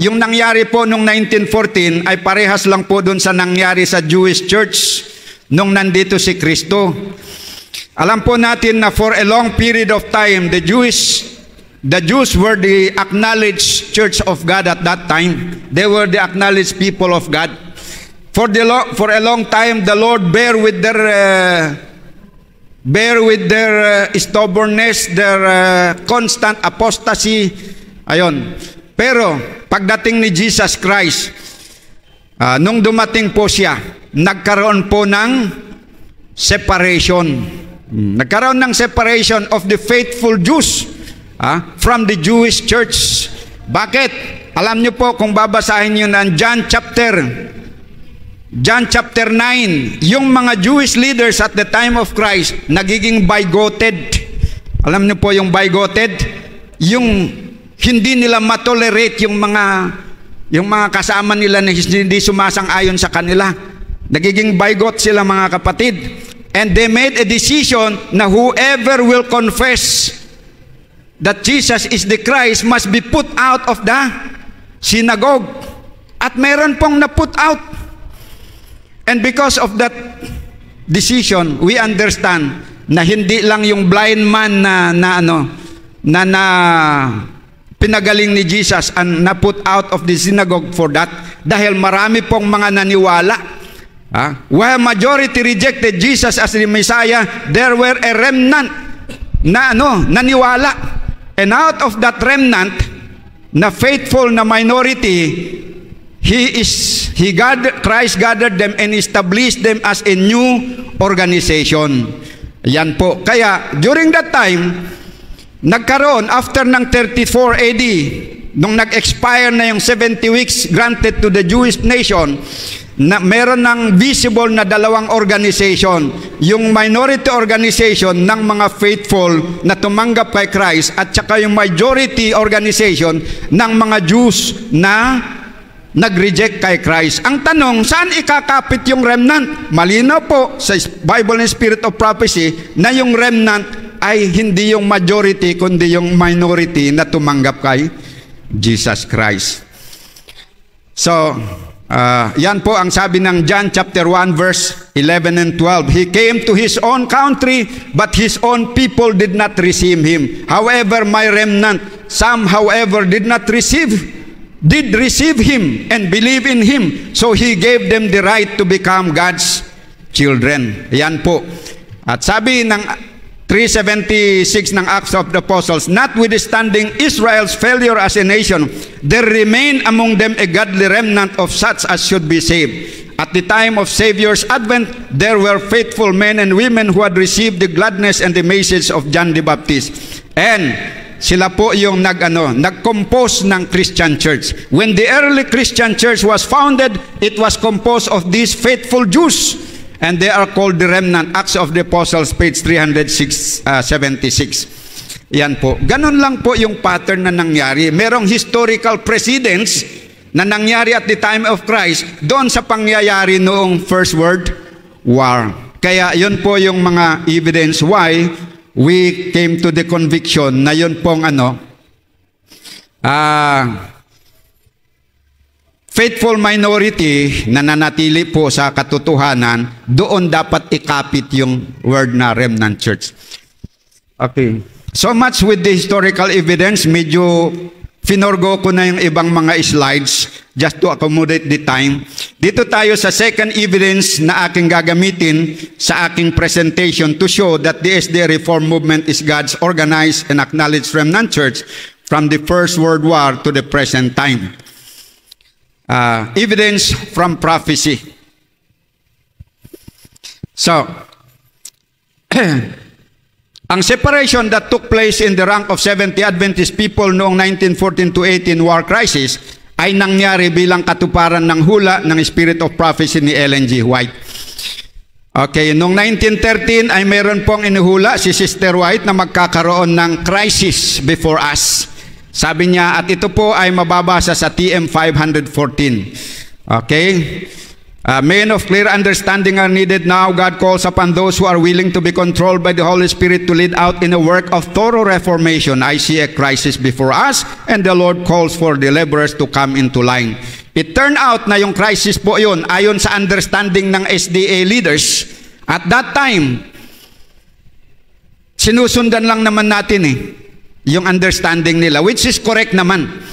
S2: yung nangyari po nung 1914 ay parehas lang po dun sa nangyari sa Jewish church nung nandito si Kristo. Alam po natin na for a long period of time, the Jews were the acknowledged church of God at that time. They were the acknowledged people of God. For a long time, the Lord bear with their stubbornness, their constant apostasy. Ayon. Pero pagdating ni Jesus Christ, nung dumating po siya, nagkaroon po ng separation. Nagkaroon ng separation of the faithful Jews from the Jewish church. Bakit? Alam niyo po kung babasahin niyo ng John chapter 9, yung mga Jewish leaders at the time of Christ, nagiging bigoted. Alam niyo po yung bigoted? Yung hindi nila matolerate yung mga kasama nila na hindi sumasang-ayon sa kanila. Nagiging bigot sila, mga kapatid. And they made a decision na whoever will confess that Jesus is the Christ must be put out of the synagogue. At meron pong na-put out. And because of that decision, we understand na hindi lang yung blind man na pinagaling ni Jesus and na-put out of the synagogue for that. Dahil marami pong mga naniwala. While majority rejected Jesus as the Messiah, there were a remnant na naniwala. And out of that remnant, na faithful na minority, Christ gathered them and established them as a new organization. Yan po. Kaya, during that time, nagkaroon, after ng 34 AD, nung nag-expire na yung 70 weeks granted to the Jewish nation, na meron ng visible na dalawang organization, yung minority organization ng mga faithful na tumanggap kay Christ at saka yung majority organization ng mga Jews na nag-reject kay Christ. Ang tanong, saan ikakapit yung remnant? Malinaw po sa Bible and Spirit of Prophecy na yung remnant ay hindi yung majority kundi yung minority na tumanggap kay Jesus Christ. So, yan po ang sabi ng John chapter 1 verse 11 and 12. He came to his own country, but his own people did not receive him. However, my remnant, some however did receive him and believe in him. So he gave them the right to become God's children. Yan po. At sabi ng 376 ng Acts of the Apostles, notwithstanding Israel's failure as a nation, there remained among them a godly remnant of such as should be saved. At the time of Savior's advent, there were faithful men and women who had received the gladness and the message of John the Baptist. And sila po yung nag-compose ng Christian church. When the early Christian church was founded, it was composed of these faithful Jews. And they are called the remnant. Acts of the Apostles, page 376. Yan po. Ganun lang po yung pattern na nangyari. Merong historical precedents na nangyari at the time of Christ doon sa pangyayari noong First World War. Kaya yun po yung mga evidence why we came to the conviction na yun pong faithful minority na nanatili po sa katotohanan, doon dapat ikapit yung word na remnant church. Okay. So much with the historical evidence. Medyo finorgo ko na yung ibang mga slides just to accommodate the time. Dito tayo sa second evidence na aking gagamitin sa aking presentation to show that the SDA Reform Movement is God's organized and acknowledged remnant church from the First World War to the present time. Evidence from prophecy. So, ang separation that took place in the rank of 70 Adventist people noong 1914 to 18 war crisis ay nangyari bilang katuparan ng hula ng Spirit of Prophecy ni Ellen G. White. Okay, noong 1913 ay meron pong inuhula si Sister White na magkakaroon ng crisis before us. Sabi niya, at ito po ay mababasa sa TM 514. Okay? Men of clear understanding are needed now. God calls upon those who are willing to be controlled by the Holy Spirit to lead out in a work of thorough reformation. I see a crisis before us, and the Lord calls for the laborers to come into line. It turned out na yung crisis po yun, ayon sa understanding ng SDA leaders, at that time, sinusundan lang naman natin yung understanding nila, which is correct naman.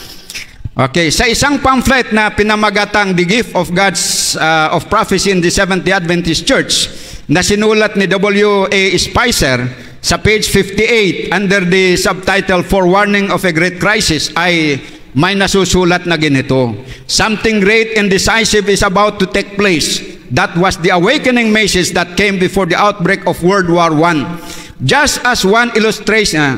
S2: Okay, sa isang pamphlet na pinamagatang The Gift of God's of Prophecy in the Seventh-day Adventist Church na sinulat ni W.A. Spicer sa page 58 under the subtitle Forewarning of a Great Crisis ay may nasusulat na ganito: something great and decisive is about to take place. That was the awakening message that came before the outbreak of World War I. Just as one illustration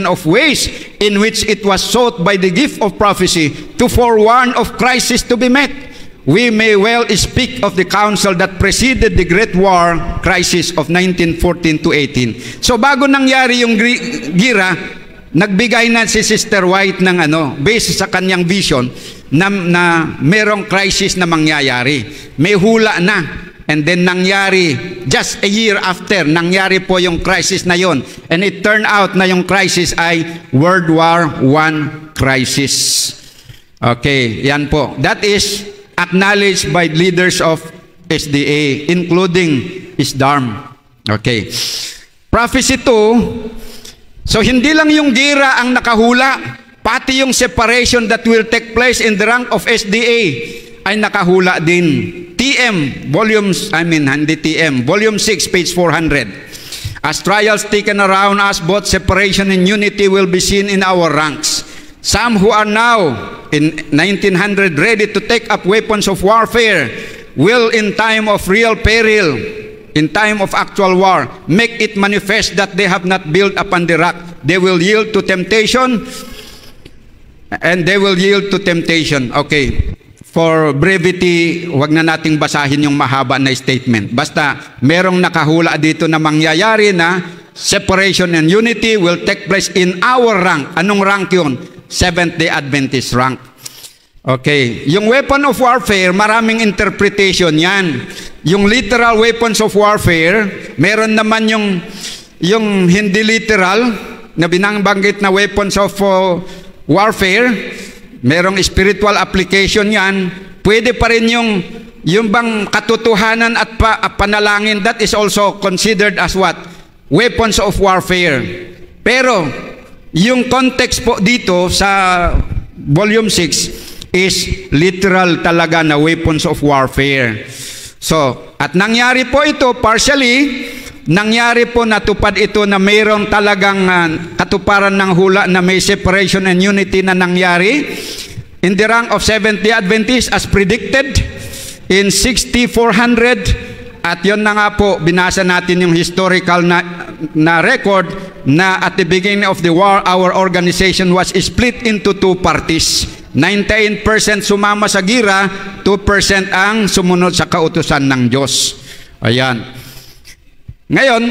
S2: of ways in which it was sought by the gift of prophecy to forewarn of crisis to be met, we may well speak of the council that preceded the Great War crisis of 1914 to 18. So bago nangyari yung gira, nagbigay na si Sister White ng based sa kanyang vision na merong crisis na mangyayari. May hula na. And then nangyari, just a year after, nangyari po yung crisis na yon. And it turned out na yung crisis ay World War I crisis. Okay, yan po. That is acknowledged by leaders of SDA, including ISDARM. Okay. Prophecy 2, so hindi lang yung gira ang nakahula, pati yung separation that will take place in the rank of SDA ay nakahula din. Volume 6, page 400. As trials taken around us, both separation and unity will be seen in our ranks. Some who are now in 1900 ready to take up weapons of warfare will, in time of real peril, in time of actual war, make it manifest that they have not built upon the rock. They will yield to temptation, and they will yield to temptation. Okay. For brevity, wag na nating basahin yung mahaba na statement. Basta merong nakahula dito na mangyayari na separation and unity will take place in our rank. Anong rank yun? Seventh-day Adventist rank. Okay. Yung weapon of warfare, maraming interpretation yan. Yung literal weapons of warfare, meron naman yung hindi literal na binangbanggit na weapons of warfare. Merong spiritual application yan. Pwede pa rin yung bang katotohanan at panalangin, that is also considered as what? Weapons of warfare. Pero, yung context po dito sa volume 6 is literal talaga na weapons of warfare. So, at nangyari po ito partially, nangyari po, natupad ito na mayroong talagang katuparan ng hula na may separation and unity na nangyari in the rank of Seventh-day Adventists as predicted in 6400. At yun na nga po, binasa natin yung historical na record na at the beginning of the war, our organization was split into two parties. 98% sumama sa gira, 2% ang sumunod sa kautusan ng Diyos. Ayan. Ngayon,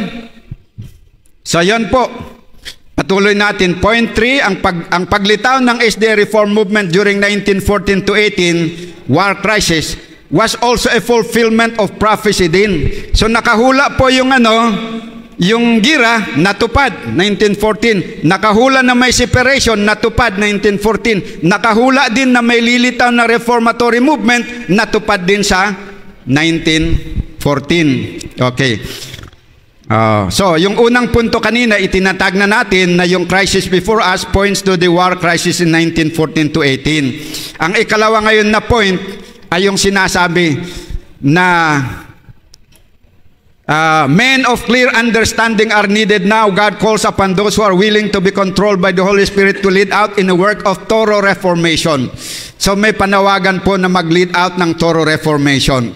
S2: so yun po, patuloy natin. Point 3, ang paglitaw ng SDA Reform Movement during 1914 to 18 war crisis was also a fulfillment of prophecy din. So nakahula po yung gira, natupad, 1914. Nakahula na may separation, natupad, 1914. Nakahula din na may lilitaw na reformatory movement, natupad din sa 1914. Okay. So, yung unang punto kanina, itinatag na natin na yung crisis before us points to the war crisis in 1914 to 18. Ang ikalawa ngayon na point ay yung sinasabi na men of clear understanding are needed now. God calls upon those who are willing to be controlled by the Holy Spirit to lead out in a work of thorough reformation. So, may panawagan po na mag-lead out ng thorough reformation.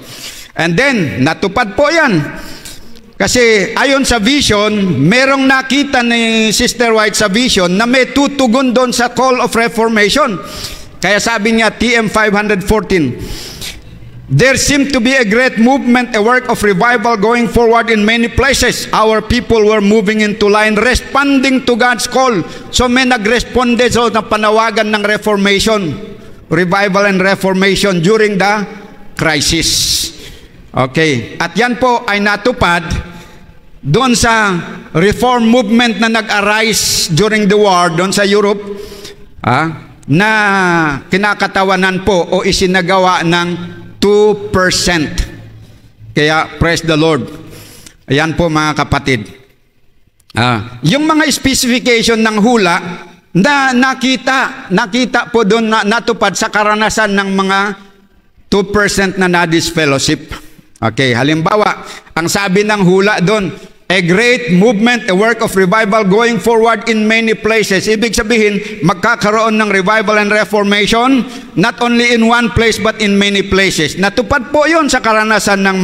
S2: And then, natupad po yan. Kasi ayon sa vision, merong nakita ni Sister White sa vision na may tutugon doon sa call of reformation. Kaya sabi niya, TM 514, there seemed to be a great movement, a work of revival going forward in many places. Our people were moving into line, responding to God's call. So may nagresponde sa panawagan ng reformation, revival and reformation during the crisis. Okay. At yan po ay natupad doon sa reform movement na nag-arise during the war doon sa Europe, na kinakatawanan po o isinagawa ng 2%. Kaya praise the Lord. Ayan po mga kapatid. Yung mga specification ng hula na nakita po doon na natupad sa karanasan ng mga 2% na na-disfellowship. Okay, halimbawa, ang sabi ng hula doon, a great movement, a work of revival going forward in many places. Ibig sabihin, magkakaroon ng revival and reformation, not only in one place but in many places. Natupad po yun sa karanasan ng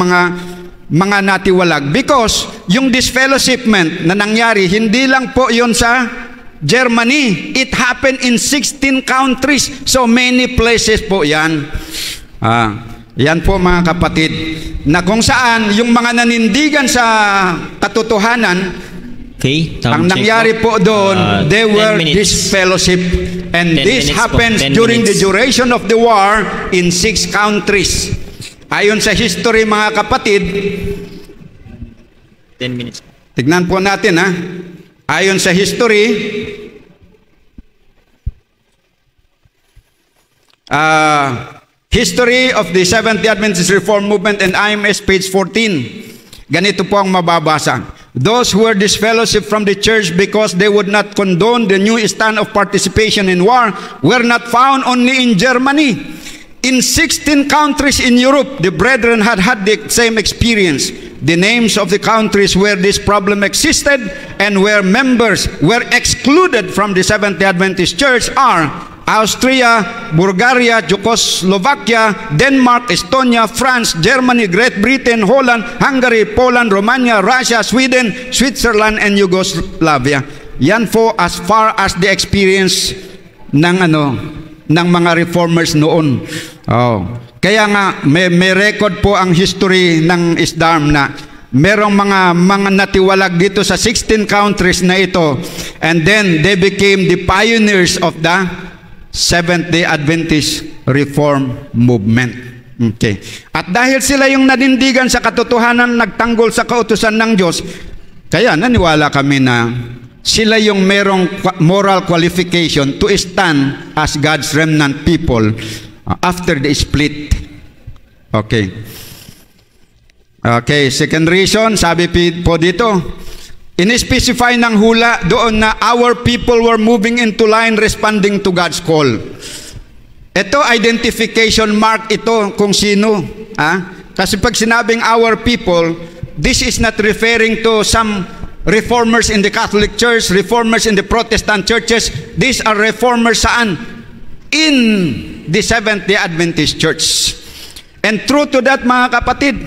S2: mga natiwalag. Because yung disfellowshipment na nangyari, hindi lang po yun sa Germany. It happened in 16 countries. So many places po yan. Yan po mga kapatid, na kung saan yung mga nanindigan sa katotohanan, ang nangyari po doon, they were disfellowship. And this happens during the duration of the war in 6 countries. Ayon sa history mga kapatid,
S3: 10 minutes.
S2: Tignan po natin ayon sa history, History of the Seventh-day Adventist Reform Movement and IMS, page 14. Ganito po ang mababasa. Those who were disfellowship from the church because they would not condone the new stand of participation in war were not found only in Germany. In 16 countries in Europe, the brethren had the same experience. The names of the countries where this problem existed and where members were excluded from the Seventh-day Adventist Church are Austria, Bulgaria, Czechoslovakia, Denmark, Estonia, France, Germany, Great Britain, Holland, Hungary, Poland, Romania, Russia, Sweden, Switzerland, and Yugoslavia. Yan po as far as the experience ng mga reformers noon. Kaya nga may record po ang history ng ISDARM na merong mga natiwalag dito sa 16 countries na ito, and then they became the pioneers of the Seventh-day Adventist Reform Movement. Okay. At dahil sila yung nanindigan sa katotohanan, nagtanggol sa kautusan ng Diyos, kaya naniwala kami na sila yung merong moral qualification to stand as God's remnant people after the split. Okay. Okay, second reason, sabi po dito, in-specify ng hula doon na our people were moving into line responding to God's call. Ito, identification mark ito kung sino. Kasi pag sinabing our people, this is not referring to some reformers in the Catholic Church, reformers in the Protestant churches. These are reformers saan? In the Seventh-day Adventist Church. And true to that mga kapatid,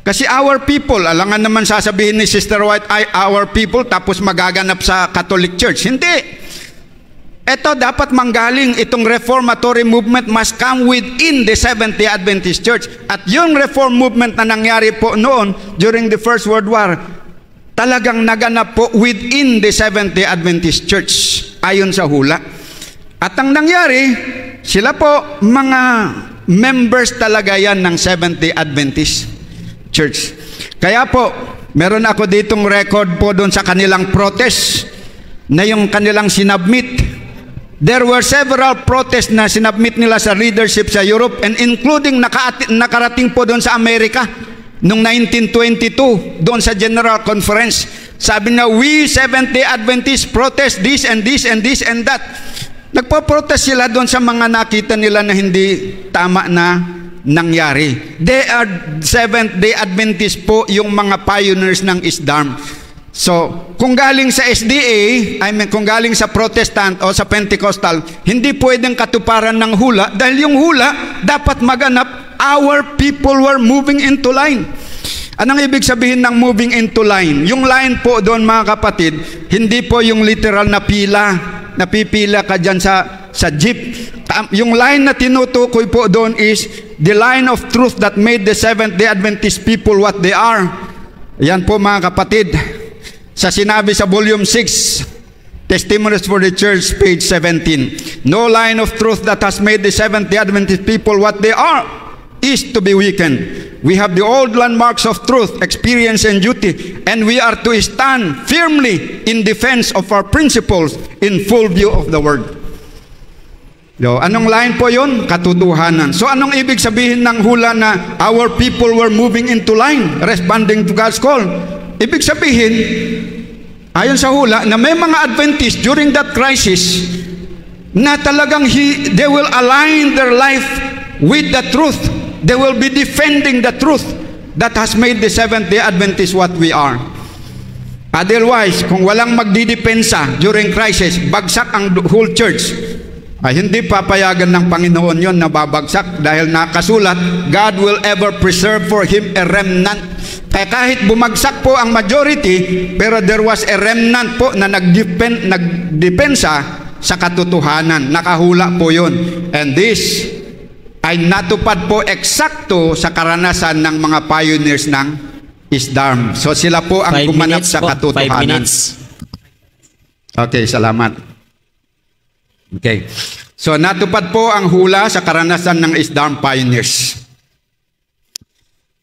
S2: kasi our people, alangan naman sasabihin ni Sister White, our people, tapos magaganap sa Catholic Church. Hindi. Ito dapat manggaling, itong reformatory movement must come within the Seventh-day Adventist Church. At yung reform movement na nangyari po noon during the First World War, talagang naganap po within the Seventh-day Adventist Church, ayon sa hula. At ang nangyari, sila po mga members talaga yan ng Seventh-day Adventist Church. Kaya po, meron ako ditong record po doon sa kanilang protest na yung kanilang sinubmit. There were several protests na sinubmit nila sa leadership sa Europe, and including nakarating po doon sa Amerika noong 1922 doon sa General Conference. Sabi na, we Seventh-day Adventists protest this and this and this and that. Nagpo-protest sila doon sa mga nakita nila na hindi tama na nangyari. They are Seventh-day Adventists po, yung mga pioneers ng ISDARM. So, kung galing sa SDA, kung galing sa Protestant o sa Pentecostal, hindi pwedeng katuparan ng hula, dahil yung hula dapat maganap, our people were moving into line. Anong ibig sabihin ng moving into line? Yung line po doon mga kapatid, hindi po yung literal na pila, napipila ka dyan sa jeep. Yung line na tinutukoy po doon is the line of truth that made the Seventh-day Adventist people what they are. Yan po mga kapatid, sa sinabi sa volume 6, Testimonies for the Church, page 17. No line of truth that has made the Seventh-day Adventist people what they are is to be weakened. We have the old landmarks of truth, experience, and duty, and we are to stand firmly in defense of our principles in full view of the Word. So, anong line po yun? Katotohanan. So, anong ibig sabihin ng hula na our people were moving into line, responding to God's call? Ibig sabihin, ayon sa hula, na may mga Adventists during that crisis na talagang they will align their life with the truth. They will be defending the truth that has made the Seventh-day Adventists what we are. Otherwise, kung walang magdidepensa during crisis, bagsak ang whole church. Ay, hindi papayagan ng Panginoon yon na babagsak dahil nakasulat, God will ever preserve for Him a remnant. Kaya kahit bumagsak po ang majority, pero there was a remnant po na nagdepensa sa katotohanan. Nakahula po yon. And this ay natupad po eksakto sa karanasan ng mga pioneers ng ISDARM. So sila po ang gumanap sa katotohanan. 5 minutes. Okay, salamat. Okay. So natupad po ang hula sa karanasan ng ISDARM pioneers.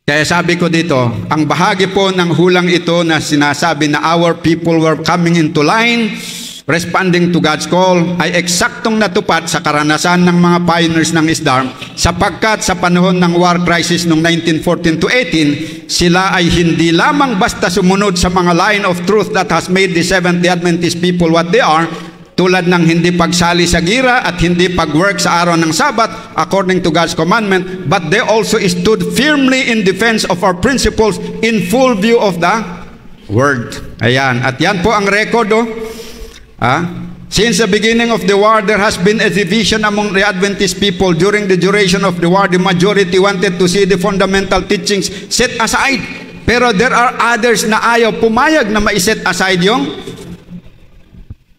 S2: Kaya sabi ko dito, ang bahagi po ng hulang ito na sinasabi na our people were coming into line, responding to God's call, ay eksaktong natupad sa karanasan ng mga pioneers ng ISDARM sapagkat sa panahon ng war crisis noong 1914 to 18, sila ay hindi lamang basta sumunod sa mga line of truth that has made the Seventh-day Adventist people what they are, tulad ng hindi pagsali sa gira at hindi pag-work sa araw ng Sabat according to God's commandment, but they also stood firmly in defense of our principles in full view of the Word. Ayan, at yan po ang record, since the beginning of the war, there has been a division among the Adventist people. During the duration of the war, the majority wanted to see the fundamental teachings set aside. Pero there are others na ayaw pumayag na maiset aside yung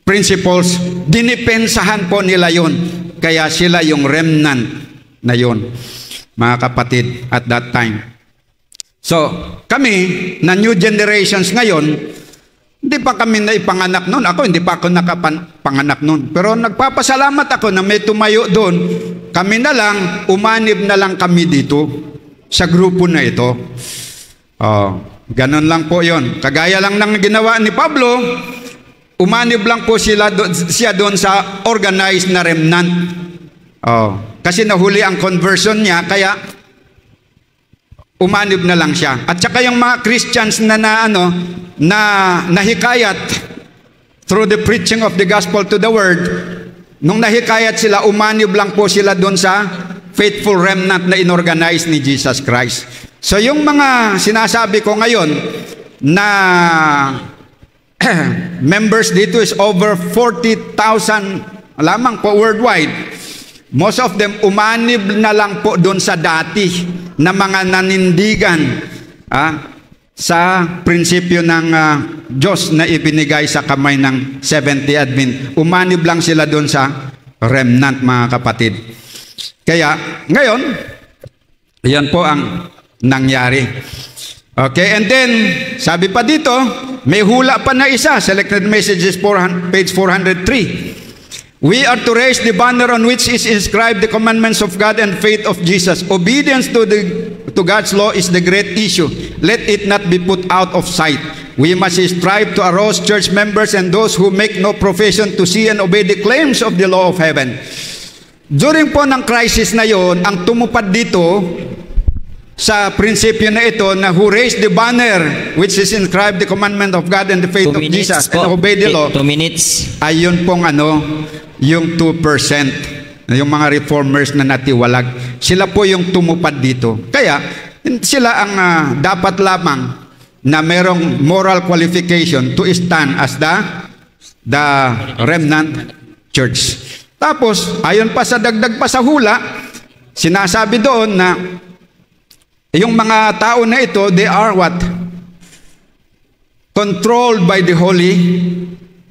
S2: principles. Dinipensahan po nila yun. Kaya sila yung remnant na yun, mga kapatid, at that time. So, kami, na new generations ngayon, hindi pa kami naipanganak noon. Ako, hindi pa ako nakapanganak noon. Pero nagpapasalamat ako na may tumayo doon. Kami na lang, umanib na lang kami dito sa grupo na ito. Ganon lang po yon. Kagaya lang ng ginawa ni Pablo, umanib lang po siya doon sa organized na remnant. Kasi nahuli ang conversion niya, kaya umanib na lang siya. At saka yung mga Christians na nahikayat through the preaching of the gospel to the word, nung nahikayat sila, umanib lang po sila doon sa faithful remnant na inorganize ni Jesus Christ. So yung mga sinasabi ko ngayon na members dito is over 40,000 lamang po worldwide. Most of them umanib na lang po doon sa dati na mga nanindigan sa prinsipyo ng Diyos na ibinigay sa kamay ng Seventh-day Advent. Umanib lang sila doon sa remnant, mga kapatid. Kaya ngayon, yan po ang nangyari. Okay, and then sabi pa dito, may hula pa na isa, Selected Messages, page 403. We are to raise the banner on which is inscribed the commandments of God and faith of Jesus. Obedience to God's law is the great issue. Let it not be put out of sight. We must strive to arouse church members and those who make no profession to see and obey the claims of the law of heaven. During po ng crisis na yon, ang tumupad dito sa prinsipyo na ito na who raised the banner which is inscribed the commandment of God and the faith of Jesus and obey the law. 2 minutes. Ayun pong yung 2%, yung mga reformers na natiwalag, sila po yung tumupad dito. Kaya, sila ang dapat lamang na merong moral qualification to stand as the remnant church. Tapos, ayon pa sa dagdag pa sa hula, sinasabi doon na yung mga tao na ito, they are what? Controlled by the Holy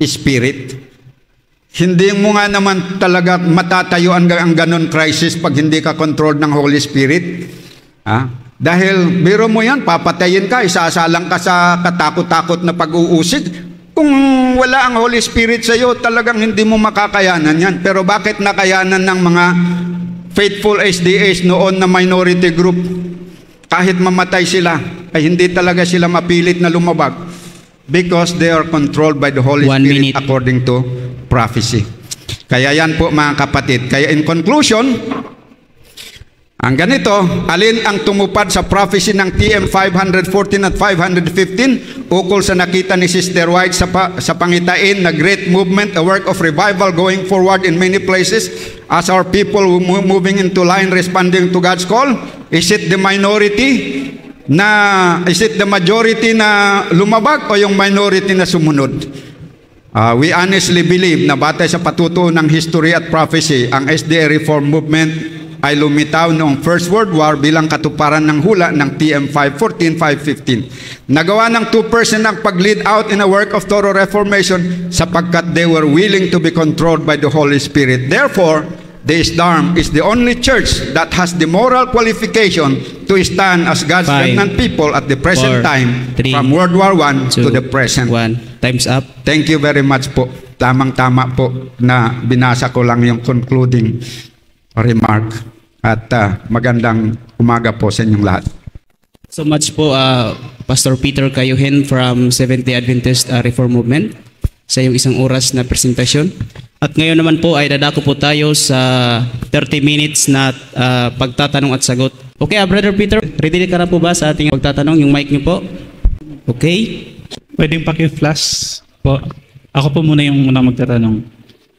S2: Spirit. Hindi mo nga naman talaga matatayo ang ganon crisis pag hindi ka controlled ng Holy Spirit. Dahil biro mo yan, papatayin ka, isasalang ka sa katakot-takot na pag-uusig. Kung wala ang Holy Spirit sa iyo, talagang hindi mo makakayanan yan. Pero bakit nakayanan ng mga faithful SDAs noon na minority group, kahit mamatay sila, ay hindi talaga sila mapilit na lumabag because they are controlled by the Holy
S1: 1
S2: Spirit
S1: minute.
S2: according to prophecy. Kaya yan po mga kapatid. Kaya in conclusion, ang ganito, alin ang tumupad sa prophecy ng TM 514 at 515 ukol sa nakita ni Sister White sa pangitain na great movement, a work of revival going forward in many places as our people moving into line responding to God's call? Is it the minority is it the majority na lumabag o yung minority na sumunod? We honestly believe na batay sa patutuo ng history at prophecy, ang SDA Reform Movement ay lumitaw noong First World War bilang katuparan ng hula ng TM 514-515. Nagawa ng 2% ang pag-lead out in a work of thorough reformation sapagkat they were willing to be controlled by the Holy Spirit. Therefore, the ISDARM is the only church that has the moral qualification to stand as God's remnant people at the present time from World War I to the present.
S1: 1. Time's up.
S2: Thank you very much po. Tamang-tama po na binasa ko lang yung concluding remark at magandang umaga po sa inyong lahat.
S1: So much po Pastor Peter Cayuhen from Seventh-day Adventist Reform Movement sa iyong isang oras na presentasyon. At ngayon naman po ay dadako po tayo sa 30 minutes na pagtatanong at sagot. Okay, Brother Peter, ready ka na po ba sa ating pagtatanong? Yung mic niyo po. Okay?
S3: Pwedeng paki-flash po. Ako po muna yung unang magtatanong.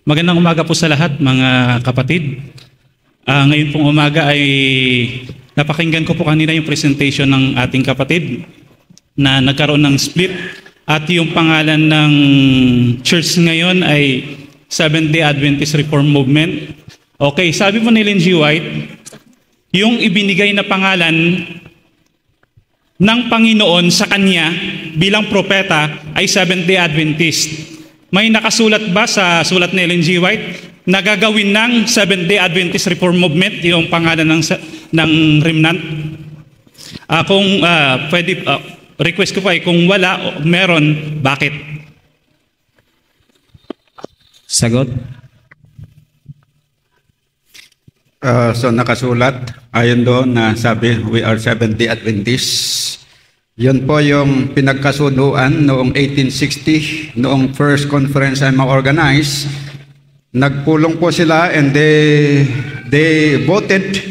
S3: Magandang umaga po sa lahat, mga kapatid. Ngayon pong umaga ay napakinggan ko po kanina yung presentation ng ating kapatid na nagkaroon ng split at yung pangalan ng church ngayon ay Seventh-day Adventist Reform Movement. Okay, sabi po ni Ellen G. White, yung ibinigay na pangalan ng Panginoon sa kanya bilang propeta ay Seventh-day Adventist. May nakasulat ba sa sulat ni Ellen G. White na gagawin ng Seventh-day Adventist Reform Movement yung pangalan ng remnant? Kung pwede, request ko pa kung wala, meron, bakit?
S1: Sagot.
S2: So nakasulat, ayon doon na sabi, we are Seventh-day Adventists. Yun po yung pinagkasunuan noong 1860, noong first conference ay ma-organize. Nagpulong po sila and they voted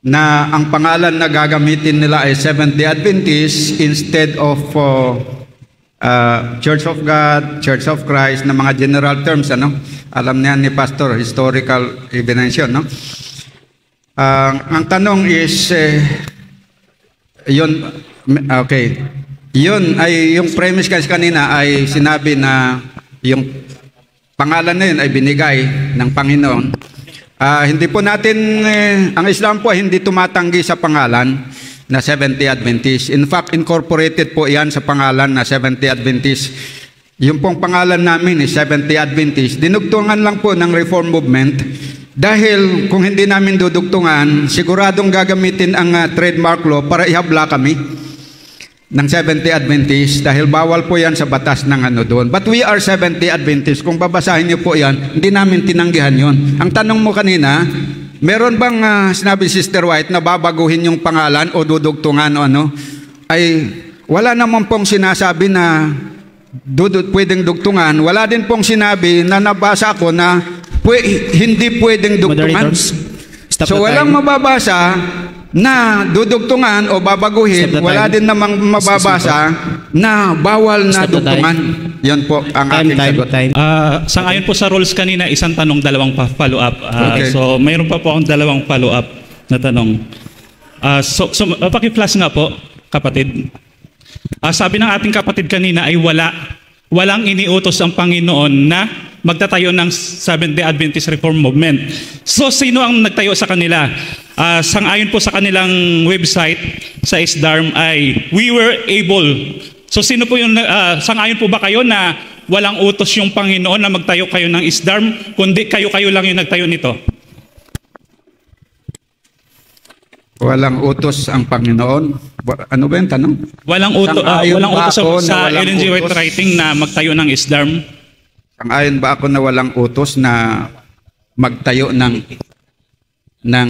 S2: na ang pangalan na gagamitin nila ay Seventh-day Adventist instead of Church of God, Church of Christ na mga general terms, ano? Alam niyan ni Pastor, historical evidence yun, no? Ang tanong is, yun, okay, yun ay, yung premise kasi kanina ay sinabi na yung pangalan na yun ay binigay ng Panginoon. Hindi po natin, ang Islam po ay hindi tumatanggi sa pangalan na Seventh-day Adventist. In fact, incorporated po yan sa pangalan na Seventh-day Adventist. Yung pong pangalan namin is Seventh-day Adventist. Dinugtungan lang po ng Reform Movement dahil kung hindi namin dudugtungan, siguradong gagamitin ang trademark law para ihabla kami ng Seventh-day Adventist dahil bawal po yan sa batas ng ano doon. But we are Seventh-day Adventist. Kung babasahin niyo po yan, hindi namin tinanggihan yon. Ang tanong mo kanina, meron bang sinabi Sister White na babaguhin yung pangalan o dudugtungan o ano? Ay wala naman pong sinasabi na pwedeng dugtungan. Wala din pong sinabi na nabasa ko na hindi pwedeng dugtungan. So walang mababasa na dudugtungan o babaguhin, wala din namang mababasa na bawal na dugtungan. Yan po ang aking sagot.
S3: Sangayon po sa rules kanina, isang tanong, dalawang follow-up.
S2: Okay.
S3: So mayroon pa po akong dalawang follow-up na tanong. So paki-flash nga po, kapatid. Sabi ng ating kapatid kanina ay walang iniutos ang Panginoon na magtatayo ng Seventh-day Adventist Reform Movement. So sino ang nagtayo sa kanila? Sangayon po sa kanilang website sa ISDARM ay we were able. So sino po yung sangayon po ba kayo na walang utos yung Panginoon na magtayo kayo ng ISDARM, kundi kayo lang yung nagtayo nito?
S2: Walang utos ang Panginoon. Ano ba yung tanong?
S3: Walang utos sa Ellen G. White writing na magtayo ng ISDARM.
S2: Sang-ayon ba ako na walang utos na magtayo ng ng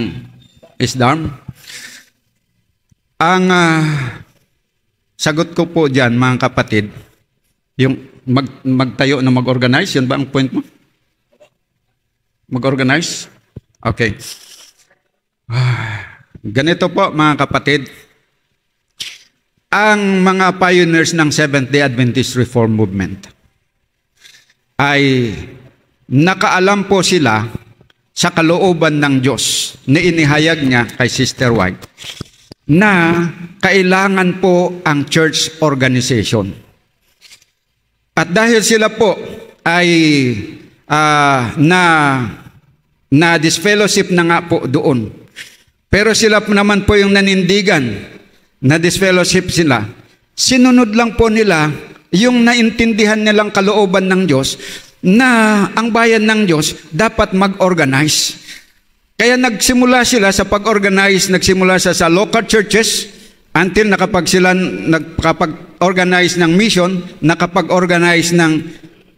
S2: ISDARM? Ang sagot ko po dyan, mga kapatid, yung magtayo na mag-organize, yun ba ang point mo? Mag-organize? Okay. Ganito po, mga kapatid, ang mga pioneers ng Seventh-day Adventist Reform Movement ay nakaalam po sila sa kalooban ng Diyos na inihayag niya kay Sister White na kailangan po ang church organization. At dahil sila po ay na disfellowship na nga po doon, pero sila naman po yung nanindigan na disfellowship sila, sinunod lang po nila yung naintindihan nilang kalooban ng Diyos na ang bayan ng Diyos dapat mag-organize. Kaya nagsimula sila sa pag-organize, nagsimula sa local churches until nakapag-organize ng mission, nakapag-organize ng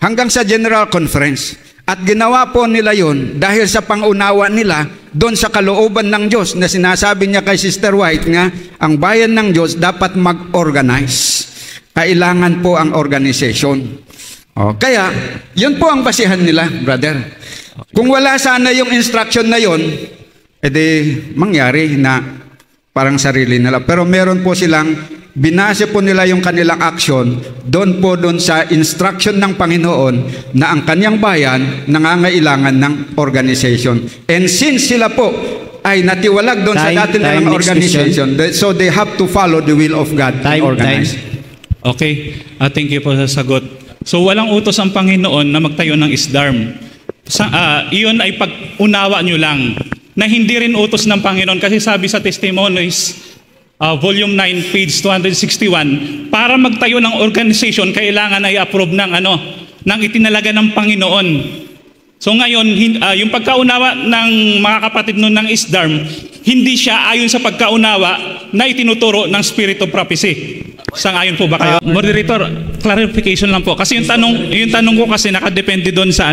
S2: hanggang sa General Conference. At ginawa po nila yun dahil sa pangunawa nila doon sa kalooban ng Diyos na sinasabi niya kay Sister White nga, ang bayan ng Diyos dapat mag-organize. Kailangan po ang organization. Kaya, yun po ang basihan nila, brother. Kung wala sana yung instruction na yun, edi mangyari na parang sarili nila. Pero meron po silang, binase po nila yung kanilang action doon sa instruction ng Panginoon na ang kanyang bayan nangangailangan ng organization. And since sila po ay natiwalag doon sa dati nilang organization, so they have to follow the will of God and organize.
S3: Okay, thank you po sa sagot. So walang utos ang Panginoon na magtayo ng ISDARM. Iyon ay pag-unawa nyo lang na hindi rin utos ng Panginoon, kasi sabi sa Testimonies volume 9 page 261, para magtayo ng organization kailangan ay approve ng itinalaga ng Panginoon. So ngayon yung pagkaunawa ng mga kapatid nun ng ISDARM, hindi siya ayon sa pagkaunawa na itinuturo ng Spirit of Prophecy. Sang-ayon po ba kayo? Moderator, clarification lang po, kasi yung tanong ko kasi nakadepende doon sa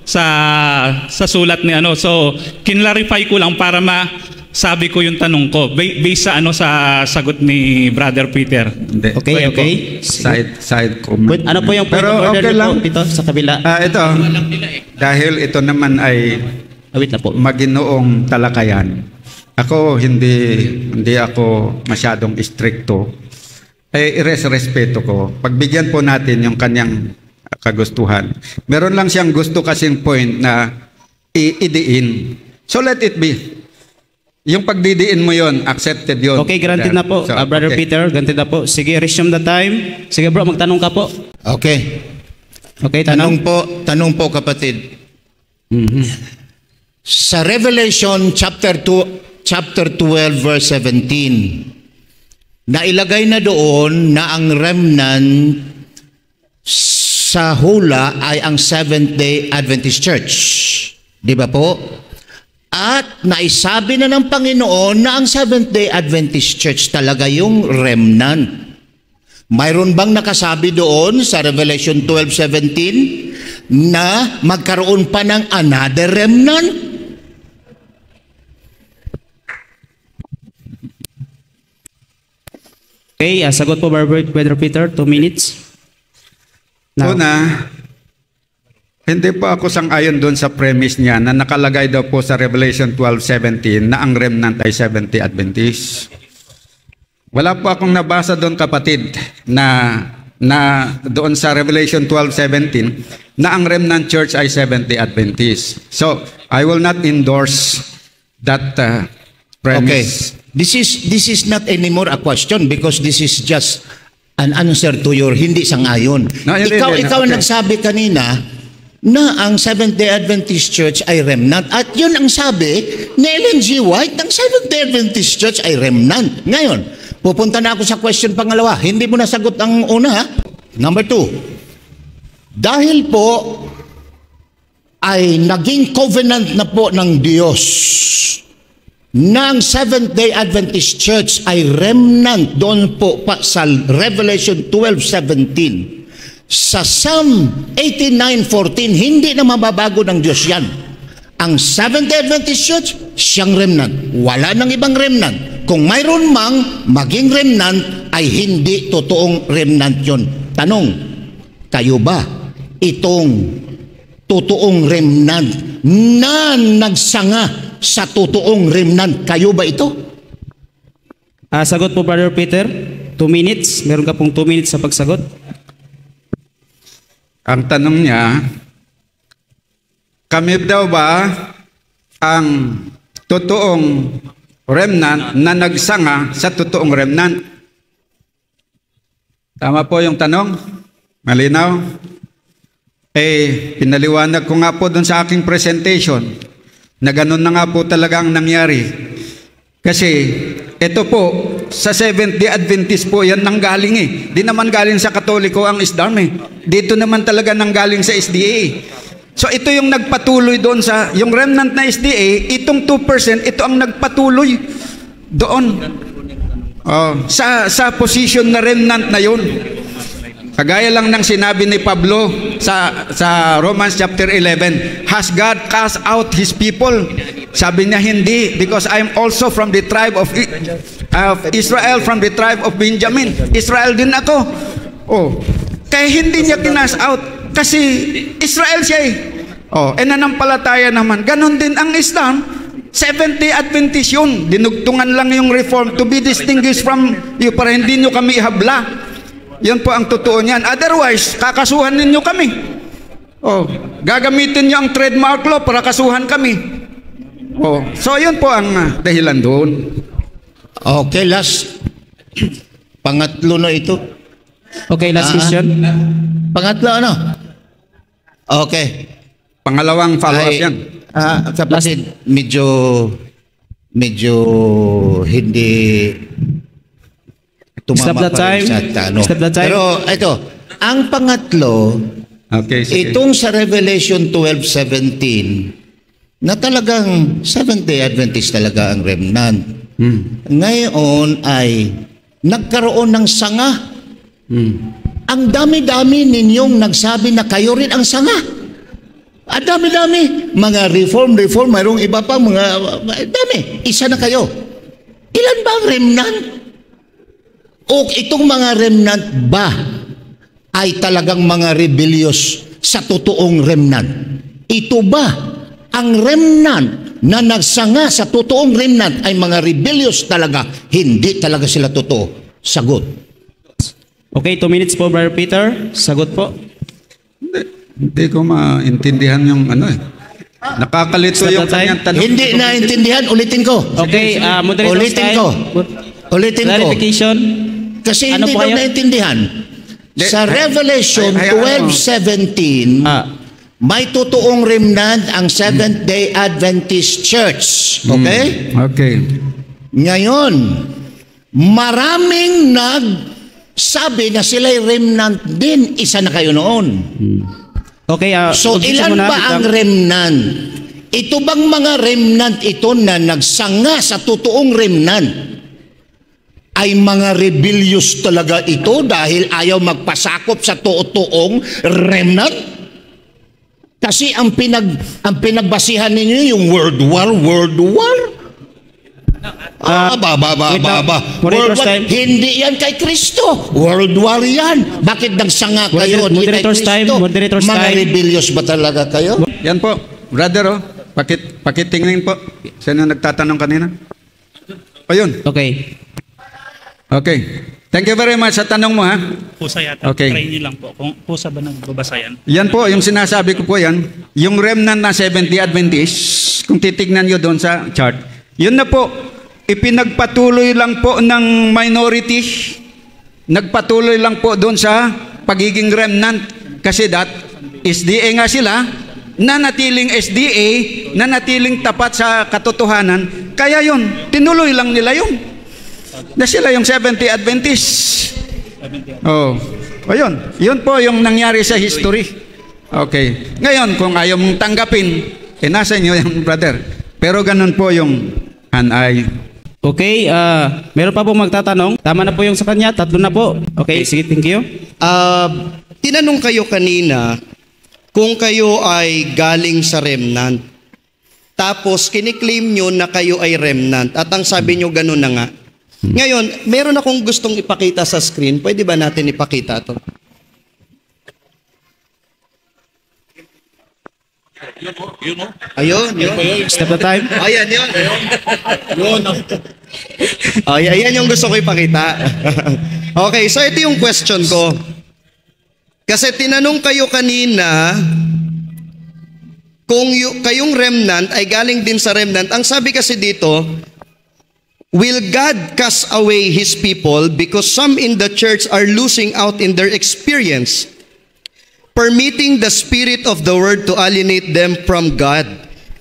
S3: sa sulat ni so kinlarify ko lang para masabi ko yung tanong ko based sa sa sagot ni Brother Peter.
S1: Okay.
S2: Side comment.
S1: Ano po yung point
S2: pero
S1: of order
S2: okay lang
S1: po, sa kabila?
S2: Ito, dahil ito naman ay maginoong talakayan. Ako hindi ako masyadong stricto. Irespeto ko. Pagbigyan po natin yung kanyang kagustuhan. Meron lang siyang gusto kasing point na idiin. So let it be. Yung pagdidiin mo yon, accepted yon.
S1: Okay, granted na po.
S2: So,
S1: Brother Peter, granted na po. Sige, resume the time. Sige bro, magtanong ka po.
S4: Okay.
S1: Okay,
S4: tanong po kapatid. Sa Revelation chapter 12 verse 17, nailagay na doon na ang remnant sa hula ay ang Seventh-day Adventist Church. Di ba po? At naisabi na ng Panginoon na ang Seventh-day Adventist Church talaga yung remnant. Mayroon bang nakasabi doon sa Revelation 12:17 na magkaroon pa ng another remnant?
S1: Okay, sagot po Brother Peter, 2 minutes.
S2: Una, hindi po ako sang-ayon doon sa premise niya na nakalagay daw po sa Revelation 12:17 na ang remnant ay 70 Adventist. Wala po akong nabasa doon, kapatid, na doon sa Revelation 12:17 na ang remnant church ay 70 Adventist. So, I will not endorse that premise.
S4: Okay. This is not anymore a question because this is just an answer to your hindi sang-ayon.
S2: No,
S4: ikaw ang nagsabi kanina na ang Seventh-day Adventist Church ay remnant. At yun ang sabi ni Ellen G. White, ang Seventh-day Adventist Church ay remnant. Ngayon, pupunta na ako sa question pangalawa. Hindi mo nasagot ang una, ha? Number 2. Dahil po ay naging covenant na po ng Diyos ng Seventh-day Adventist Church ay remnant doon po pa sa Revelation 12:17. Sa Psalm 89:14, hindi na mababago ng Diyos yan. Ang Seventh-day Adventist Church, siyang remnant. Wala nang ibang remnant. Kung mayroon mang maging remnant, ay hindi totoong remnant yon. Tanong, kayo ba itong totoong remnant na nagsanga sa totoong remnant? Kayo ba ito?
S1: Sagot po, Brother Peter. 2 minutes. Meron ka pong 2 minutes sa pagsagot.
S2: Ang tanong niya, kami daw ba ang totoong remnant na nagsanga sa totoong remnant? Tama po yung tanong? Malinaw? Pinaliwanag ko nga po dun sa aking presentation na ganun na nga po talaga ang nangyari. Kasi ito po, sa Seventh-day Adventist po yan nanggaling Di naman galing sa Katoliko ang ISDARM Dito naman talaga nanggaling sa SDA. So ito yung nagpatuloy doon sa, yung remnant na SDA, itong 2%, ito ang nagpatuloy doon. Sa position na remnant na yun. Kagaya lang ng sinabi ni Pablo sa Romans chapter 11, has God cast out His people? Sabi niya, hindi, because I am also from the tribe of Israel, from the tribe of Benjamin. Israel din ako. Kaya hindi niya kinas out, kasi Israel siya nananampalataya naman. Ganon din ang Islam, Seventh-day Adventist yun. Dinugtungan lang yung reform to be distinguished from you para hindi nyo kami ihabla. Yan po ang totoo niyan. Otherwise, kakasuhan ninyo kami. Gagamitin nyo ang trademark law para kasuhan kami. So yun po ang dahilan doon.
S4: Okay, last. Pangatlo na ito.
S1: Okay, last question.
S4: Pangatlo ano? Okay.
S2: Pangalawang follow-up yan.
S4: Kapatid, medyo hindi
S1: Stop
S4: tumama
S1: the
S4: pa rin
S1: time.
S4: sa tanong.
S1: Stop the time.
S4: Pero ito, ang pangatlo,
S2: Okay, sige.
S4: itong sa Revelation 12:17, na talagang Seventh-day Adventist talaga ang remnant. Ngayon ay nagkaroon ng sanga. Ang dami-dami ninyong nagsabi na kayo rin ang sanga. Ang dami-dami. Mga reform, mayroong iba pa, dami. Isa na kayo. Ilan ba ang remnant? O itong mga remnant ba ay talagang mga rebellious sa totoong remnant? Ito ba ang remnant na nagsanga sa totoong remnant ay mga rebellious talaga? Hindi talaga sila totoo. Sagot.
S1: Okay, 2 minutes po, Brother Peter. Sagot po.
S2: Hindi ko maintindihan yung Nakakalito
S1: Stop
S2: yung
S1: the time.
S2: kanyang tanong.
S4: Hindi naintindihan, ulitin ko.
S1: Okay, moderator's
S4: Ulitin
S1: time.
S4: ko. Ulitin ko.
S1: Clarification.
S4: Kasi
S1: Ano
S4: hindi
S1: po
S4: daw
S1: kayo?
S4: naintindihan. Sa Revelation
S2: ay,
S4: 12:17, may totoong remnant ang Seventh-day Adventist Church. Okay?
S2: Okay.
S4: Ngayon, maraming nagsabi na sila'y remnant din. Isa na kayo noon.
S1: Okay,
S4: So,
S1: umpisa
S4: ilan
S1: muna.
S4: ba ang remnant? Ito bang mga remnant ito na nagsanga sa totoong remnant? Ay mga rebellious talaga ito dahil ayaw magpasakop sa totoong remnant? Kasi ang pinagbasihan ninyo yung World War.
S1: Moderator's time.
S4: Hindi yan kay Kristo. World War yan. Bakit nagsanga kayo? Hindi kay
S1: Moderator's time.
S4: Kristo.
S1: Moderator's
S4: Mga
S1: time.
S4: rebellious ba talaga kayo?
S2: Yan po, brother pakitingin po. Sino nagtatanong kanina? Ayun.
S1: Okay.
S2: Okay. Thank you very much sa tanong mo, ha?
S3: Pusa yata.
S2: Okay.
S3: Try nyo lang po. Kung pusa ba nagbabasa yan?
S2: Yan po, yung sinasabi ko po yan, yung remnant na Seventh-day Adventist, kung titignan nyo doon sa chart, yun na po, ipinagpatuloy lang po ng minority, nagpatuloy lang po doon sa pagiging remnant. Kasi SDA nga sila, nanatiling SDA, nanatiling tapat sa katotohanan, kaya yun, tinuloy lang nila yun. Na sila yung Seventh-day Adventist. Ayun. Yun po yung nangyari sa history. Okay. Ngayon, kung ayaw mong tanggapin, nasa inyo yung brother. Pero ganun po yung anay.
S1: Okay, meron pa pong magtatanong. Tama na po yung sa kanya. 3 na po. Okay, sige, thank you.
S5: Tinanong kayo kanina kung kayo ay galing sa remnant. Tapos kiniklaim nyo na kayo ay remnant. At ang sabi nyo, ganun na nga. Ngayon, meron akong gustong ipakita sa screen. Pwede ba natin ipakita to? Ayun, yun.
S1: Stop the time.
S5: Ayan, yun. Ayan yung gusto ko ipakita. Okay, so ito yung question ko. Kasi tinanong kayo kanina kung kayong remnant ay galing din sa remnant. Ang sabi kasi dito, will God cast away His people because some in the church are losing out in their experience, permitting the spirit of the word to alienate them from God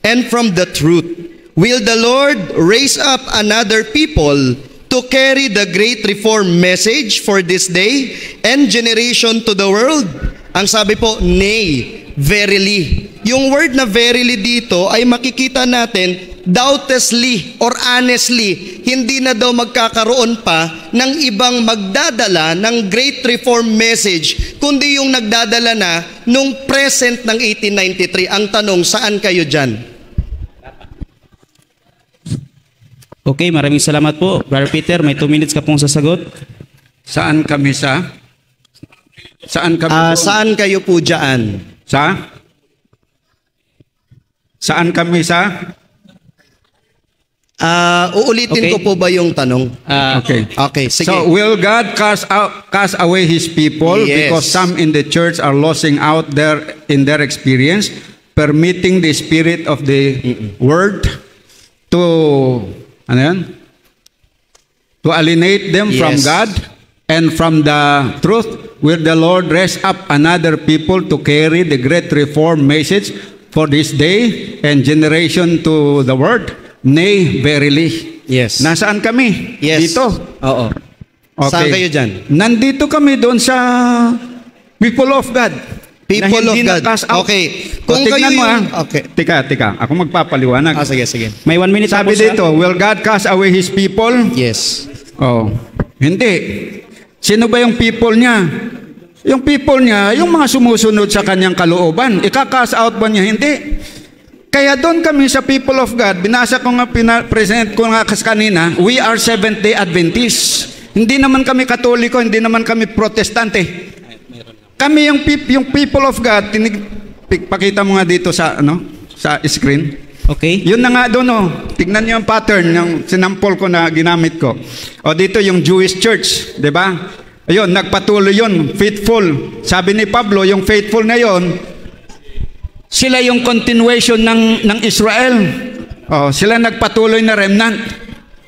S5: and from the truth? Will the Lord raise up another people to carry the great reform message for this day and generation to the world? Ang sabi po, nay, verily. Yung word na verily dito ay makikita natin doubtlessly or honestly, hindi na daw magkakaroon pa ng ibang magdadala ng Great Reform Message, kundi yung nagdadala na nung present ng 1893. Ang tanong, saan kayo dyan?
S1: Okay, maraming salamat po. Brother Peter, may 2 minutes ka pong sasagot.
S2: Saan kami sa? Saan kami po?
S5: Saan kayo po dyan?
S2: Sa? Saan kami sa?
S5: Uulitin
S1: Okay.
S5: ko po ba yung tanong?
S2: Okay.
S5: Okay, sige.
S2: So, will God cast away His people
S5: Yes.
S2: because some in the church are losing out in their experience, permitting the spirit of the word to, ano yan? To alienate them from
S5: Yes.
S2: God and from the truth? Will the Lord raise up another people to carry the great reform message for this day and generation to the world? Nay, verily.
S5: Yes.
S2: Nasaan kami?
S5: Yes.
S2: Dito.
S5: Oo. Saan kayo dyan?
S2: Nandito kami doon sa people of God.
S5: People
S2: na
S5: of
S2: hindi
S5: God.
S2: na-cast out.
S5: Okay.
S2: Kung
S5: Kung kayo
S2: tignan mo
S5: yung... Okay.
S2: Tika. Ako magpapaliwanag.
S5: Sige, sige.
S1: May 1 minute
S2: Sabi
S1: ako, sir.
S2: dito, will God cast away His people?
S5: Yes.
S2: Oh, hindi. Sino ba yung people niya? Yung people niya, yung mga sumusunod sa kanyang kalooban. Ika-cast out ba niya? Hindi. Kaya doon kami sa people of God, binasa ko nga, present ko nga kanina, we are Seventh-day Adventists. Hindi naman kami Katoliko, hindi naman kami Protestante. Kami yung people of God, pakita mo nga dito sa screen.
S1: Okay.
S2: Yun na nga doon, tignan niyo yung pattern, yung sinampol ko na ginamit ko. O dito yung Jewish church, di ba? Ayun, nagpatuloy yun, faithful. Sabi ni Pablo, yung faithful na yun, sila yung continuation ng Israel. Sila nagpatuloy na remnant.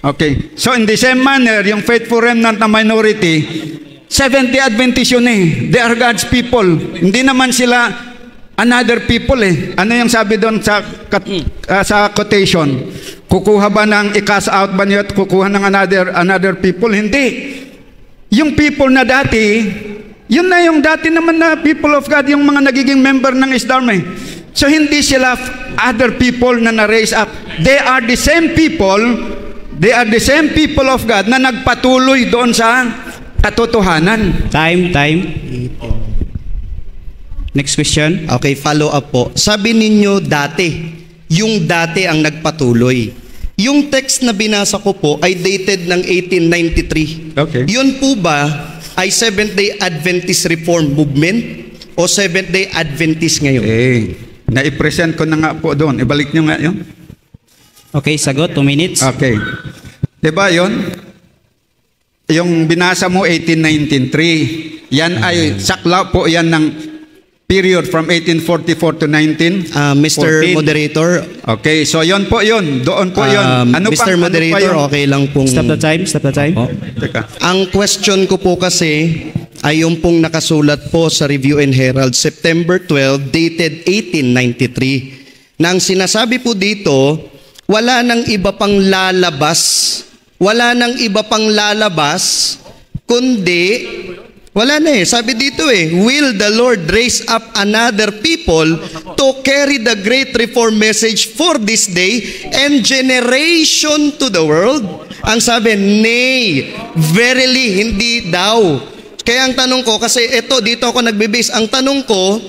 S2: Okay. So in the same manner, yung faithful remnant na minority, Seventh-day Adventist yun eh. They are God's people. Hindi naman sila another people eh. Ano yung sabi doon sa quotation? Kukuha ba ng i-cast out ba niya at kukuha ng another people? Hindi. Yung people na dati, yun na yung dati naman na people of God, yung mga nagiging member ng ISDARM eh. So hindi sila other people na na-raise up. They are the same people, of God na nagpatuloy doon sa katotohanan.
S1: Time. Next question.
S5: Okay, follow up po. Sabi ninyo dati, yung dati ang nagpatuloy. Yung text na binasa ko po ay dated ng 1893.
S2: Okay.
S5: Yun po ba ay Seventh-day Adventist Reform Movement o Seventh-day Adventist ngayon?
S2: Na-present ko na nga po doon. Ibalik nyo nga yun.
S1: Okay, sagot. 2 minutes.
S2: Okay. Diba yun? Yung binasa mo 1893, yan ay sakla po yan ng period from 1844 to 19.
S5: Mr.
S2: 14.
S5: Moderator,
S2: Okay, so yon po yun. Doon po yun.
S5: Mr. Moderator, okay lang pong...
S1: Stop the time.
S2: Teka.
S5: Ang question ko po kasi ay yung pong nakasulat po sa Review and Herald, September 12, dated 1893. Na ang sinasabi po dito, wala nang iba pang lalabas, kundi, wala na eh. Sabi dito will the Lord raise up another people to carry the great reform message for this day and generation to the world? Ang sabi, nay, verily, hindi daw. Kaya ang tanong ko, kasi dito ako nagbe-base, ang tanong ko,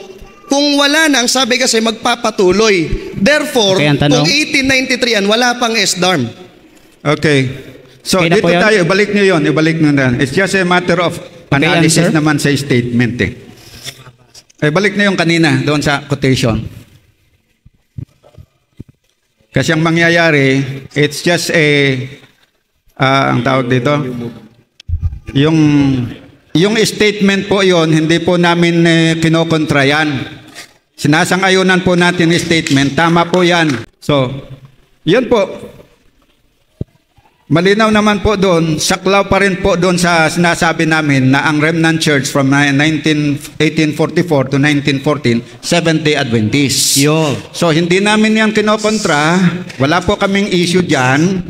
S5: kung wala na, ang sabi kasi magpapatuloy. Therefore,
S1: Okay, ang tanong.
S5: kung 1893 yan, wala pang SDARM.
S2: Okay. So,
S1: Okay na
S2: dito
S1: po yan?
S2: tayo, ibalik nyo yun, It's just a matter of analysis
S1: answer.
S2: naman sa statement eh. Balik na yung kanina, doon sa quotation. Kasi ang mangyayari, it's just ang tawag dito, yung statement po yon, hindi po namin kinokontra yan. Sinasang-ayunan po natin yung statement, tama po yan. So, yun po. Malinaw naman po doon, saklaw pa rin po doon sa sinasabi namin na ang Remnant Church from 1844 to 1914, Seventh-day Adventist.
S5: Yo.
S2: So, hindi namin yan kinokontra. Wala po kaming issue dyan.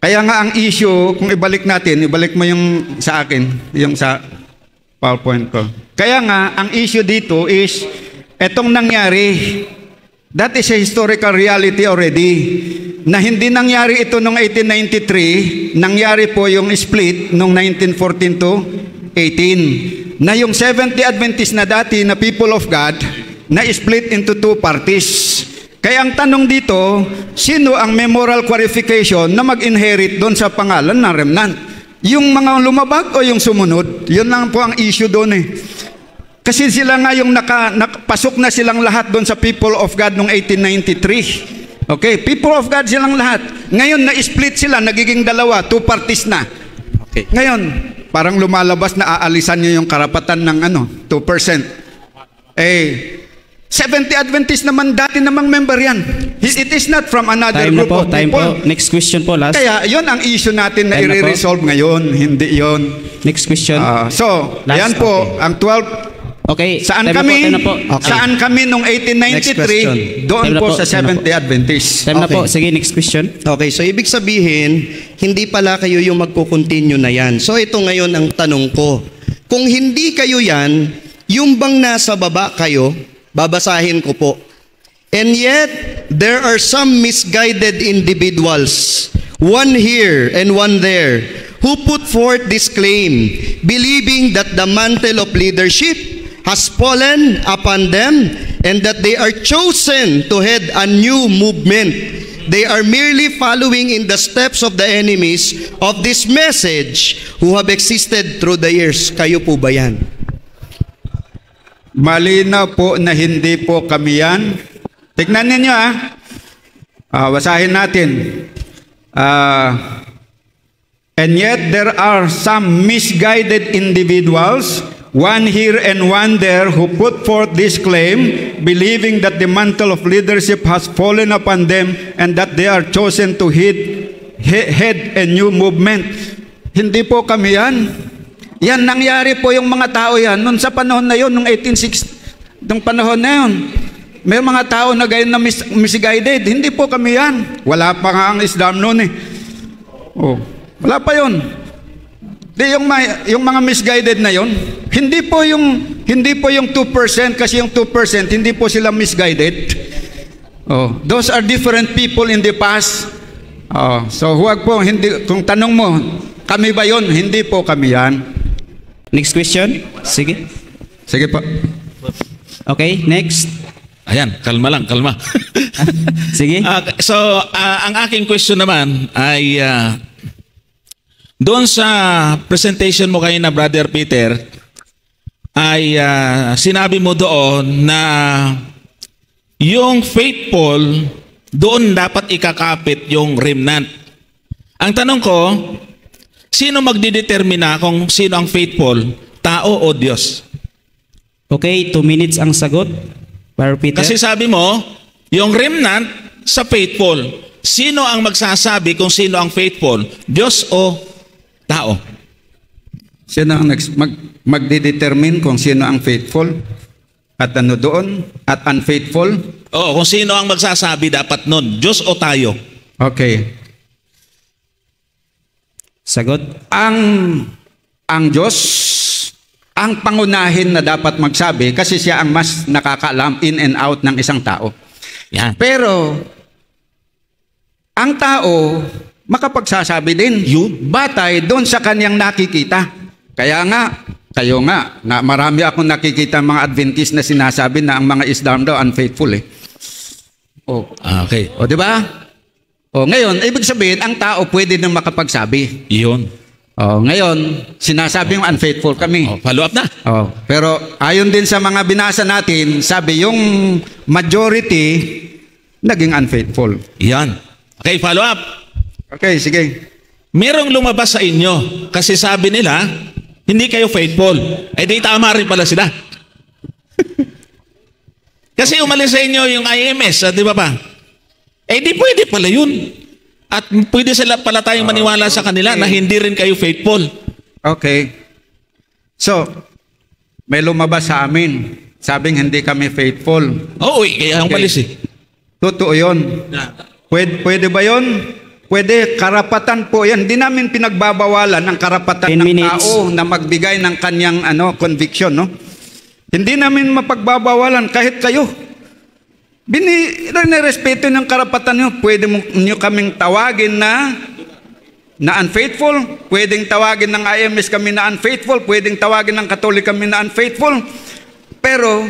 S2: Kaya nga ang issue, kung ibalik natin, ibalik mo yung sa akin, yung sa PowerPoint ko. Kaya nga, ang issue dito is, etong nangyari, that is a historical reality already. Na hindi nangyari ito noong 1893, nangyari po yung split noong 1914 to 18. Na yung Seventh-day Adventist na dati na people of God, na split into two parties. Kaya ang tanong dito, sino ang may moral qualification na mag-inherit doon sa pangalan ng remnant? Yung mga lumabag o yung sumunod? Yun lang po ang issue doon eh. Kasi sila nga yung nakapasok na silang lahat doon sa people of God noong 1893. Okay, people of God silang lahat. Ngayon na-split sila, nagiging dalawa, two parties na. Okay. Ngayon, parang lumalabas na aalisan nyo yung karapatan ng 2%. Seventh-day Adventist naman, dati namang member yan. It is not from another
S1: Time na
S2: group
S1: po,
S2: of
S1: time
S2: people.
S1: po. Next question po, last.
S2: Kaya yun ang issue natin na
S1: Time na po.
S2: i-resolve ngayon, hindi yun.
S1: Next question.
S2: So,
S1: Last,
S2: ayan po,
S1: okay.
S2: ang 12.
S1: Okay,
S2: Saan
S1: time
S2: kami?
S1: na po, time na po.
S5: Okay.
S2: Saan kami nung
S5: Next
S2: 1893?
S5: question.
S2: Doon
S1: Time na
S2: po
S1: po,
S2: sa
S1: time na po.
S2: Seventh-day Adventist.
S1: Time na
S5: Okay.
S1: po. Sige, next question.
S5: Okay, so ibig sabihin, hindi pala kayo yung magko-continue na yan. So ito ngayon ang tanong ko. Kung hindi kayo yan, yung bang nasa baba kayo, babasahin ko po. And yet, there are some misguided individuals, one here and one there, who put forth this claim, believing that the mantle of leadership has fallen upon them and that they are chosen to head a new movement. They are merely following in the steps of the enemies of this message who have existed through the years. Kayo po ba yan?
S2: Malinaw po na hindi po kami yan. Tignan ninyo basahin natin. And yet there are some misguided individuals, one here and one there, who put forth this claim, believing that the mantle of leadership has fallen upon them and that they are chosen to head a new movement. Hindi po kami yan. Yan, nangyari po yung mga tao yan noon sa panahon na yun, noong 1860, noong panahon na yun. May mga tao na gayon na misguided. Hindi po kami yan. Wala pa nga ang Islam noon eh. Wala pa yun. Yung mga misguided na yun, hindi po yung 2%, kasi yung 2% hindi po sila misguided. Those are different people in the past. So huwag po, kung tanong mo, kami ba yun? Hindi po kami yan.
S1: Next question. Sige.
S2: Sige po.
S1: Okay, next.
S6: Ayan, kalma lang, kalma.
S1: Sige.
S6: So, ang aking question naman ay doon sa presentation mo kayo na Brother Peter, ay sinabi mo doon na yung faithful, doon dapat ikakapit yung remnant. Ang tanong ko, sino magdidetermina kung sino ang faithful, tao o Diyos?
S1: Okay, 2 minutes ang sagot. Para Peter.
S6: Kasi sabi mo, yung remnant sa faithful. Sino ang magsasabi kung sino ang faithful? Diyos o tao?
S2: Sino ang magdidetermine kung sino ang faithful at ano doon at unfaithful?
S6: Oo, kung sino ang magsasabi dapat nun, Diyos o tayo?
S2: Okay.
S1: Sagot.
S2: Ang Diyos, ang pangunahin na dapat magsabi kasi siya ang mas nakakaalam in and out ng isang tao.
S6: Yan.
S2: Pero, ang tao, makapagsasabi din, batay doon sa kanyang nakikita. Kaya nga, kayo nga, marami akong nakikita mga Adventist na sinasabi na ang mga Islam daw unfaithful eh. O,
S6: Okay.
S2: o di ba? O, ngayon, ibig sabihin, ang tao pwede nang makapagsabi.
S6: Iyon.
S2: O, ngayon, sinasabi yung unfaithful kami.
S6: Oh, follow up na.
S2: Oh, pero ayon din sa mga binasa natin, sabi yung majority naging unfaithful.
S6: Yan. Okay, follow up.
S2: Okay, sige.
S6: Merong lumabas sa inyo kasi sabi nila, hindi kayo faithful. Eh di tama rin pala sila. Kasi umalis sa inyo yung IMS, di ba pa? Eh di pwede pala yun. At pwede sila pala tayong maniwala sa kanila na hindi rin kayo faithful.
S2: Okay. So, may lumabas sa amin. Sabing hindi kami faithful.
S6: Oo, kaya umalis eh.
S2: Totoo yun. Pwede ba yun? Pwede, karapatan po yan. Hindi namin pinagbabawalan ang karapatan
S1: 10
S2: ng
S1: minutes.
S2: tao na magbigay ng kanyang conviction. No? Hindi namin mapagbabawalan kahit kayo. Nirespeto ng karapatan nyo. Pwede nyo kaming tawagin na unfaithful. Pwedeng tawagin ng IMS kami na unfaithful. Pwedeng tawagin ng Katolik kami na unfaithful. Pero,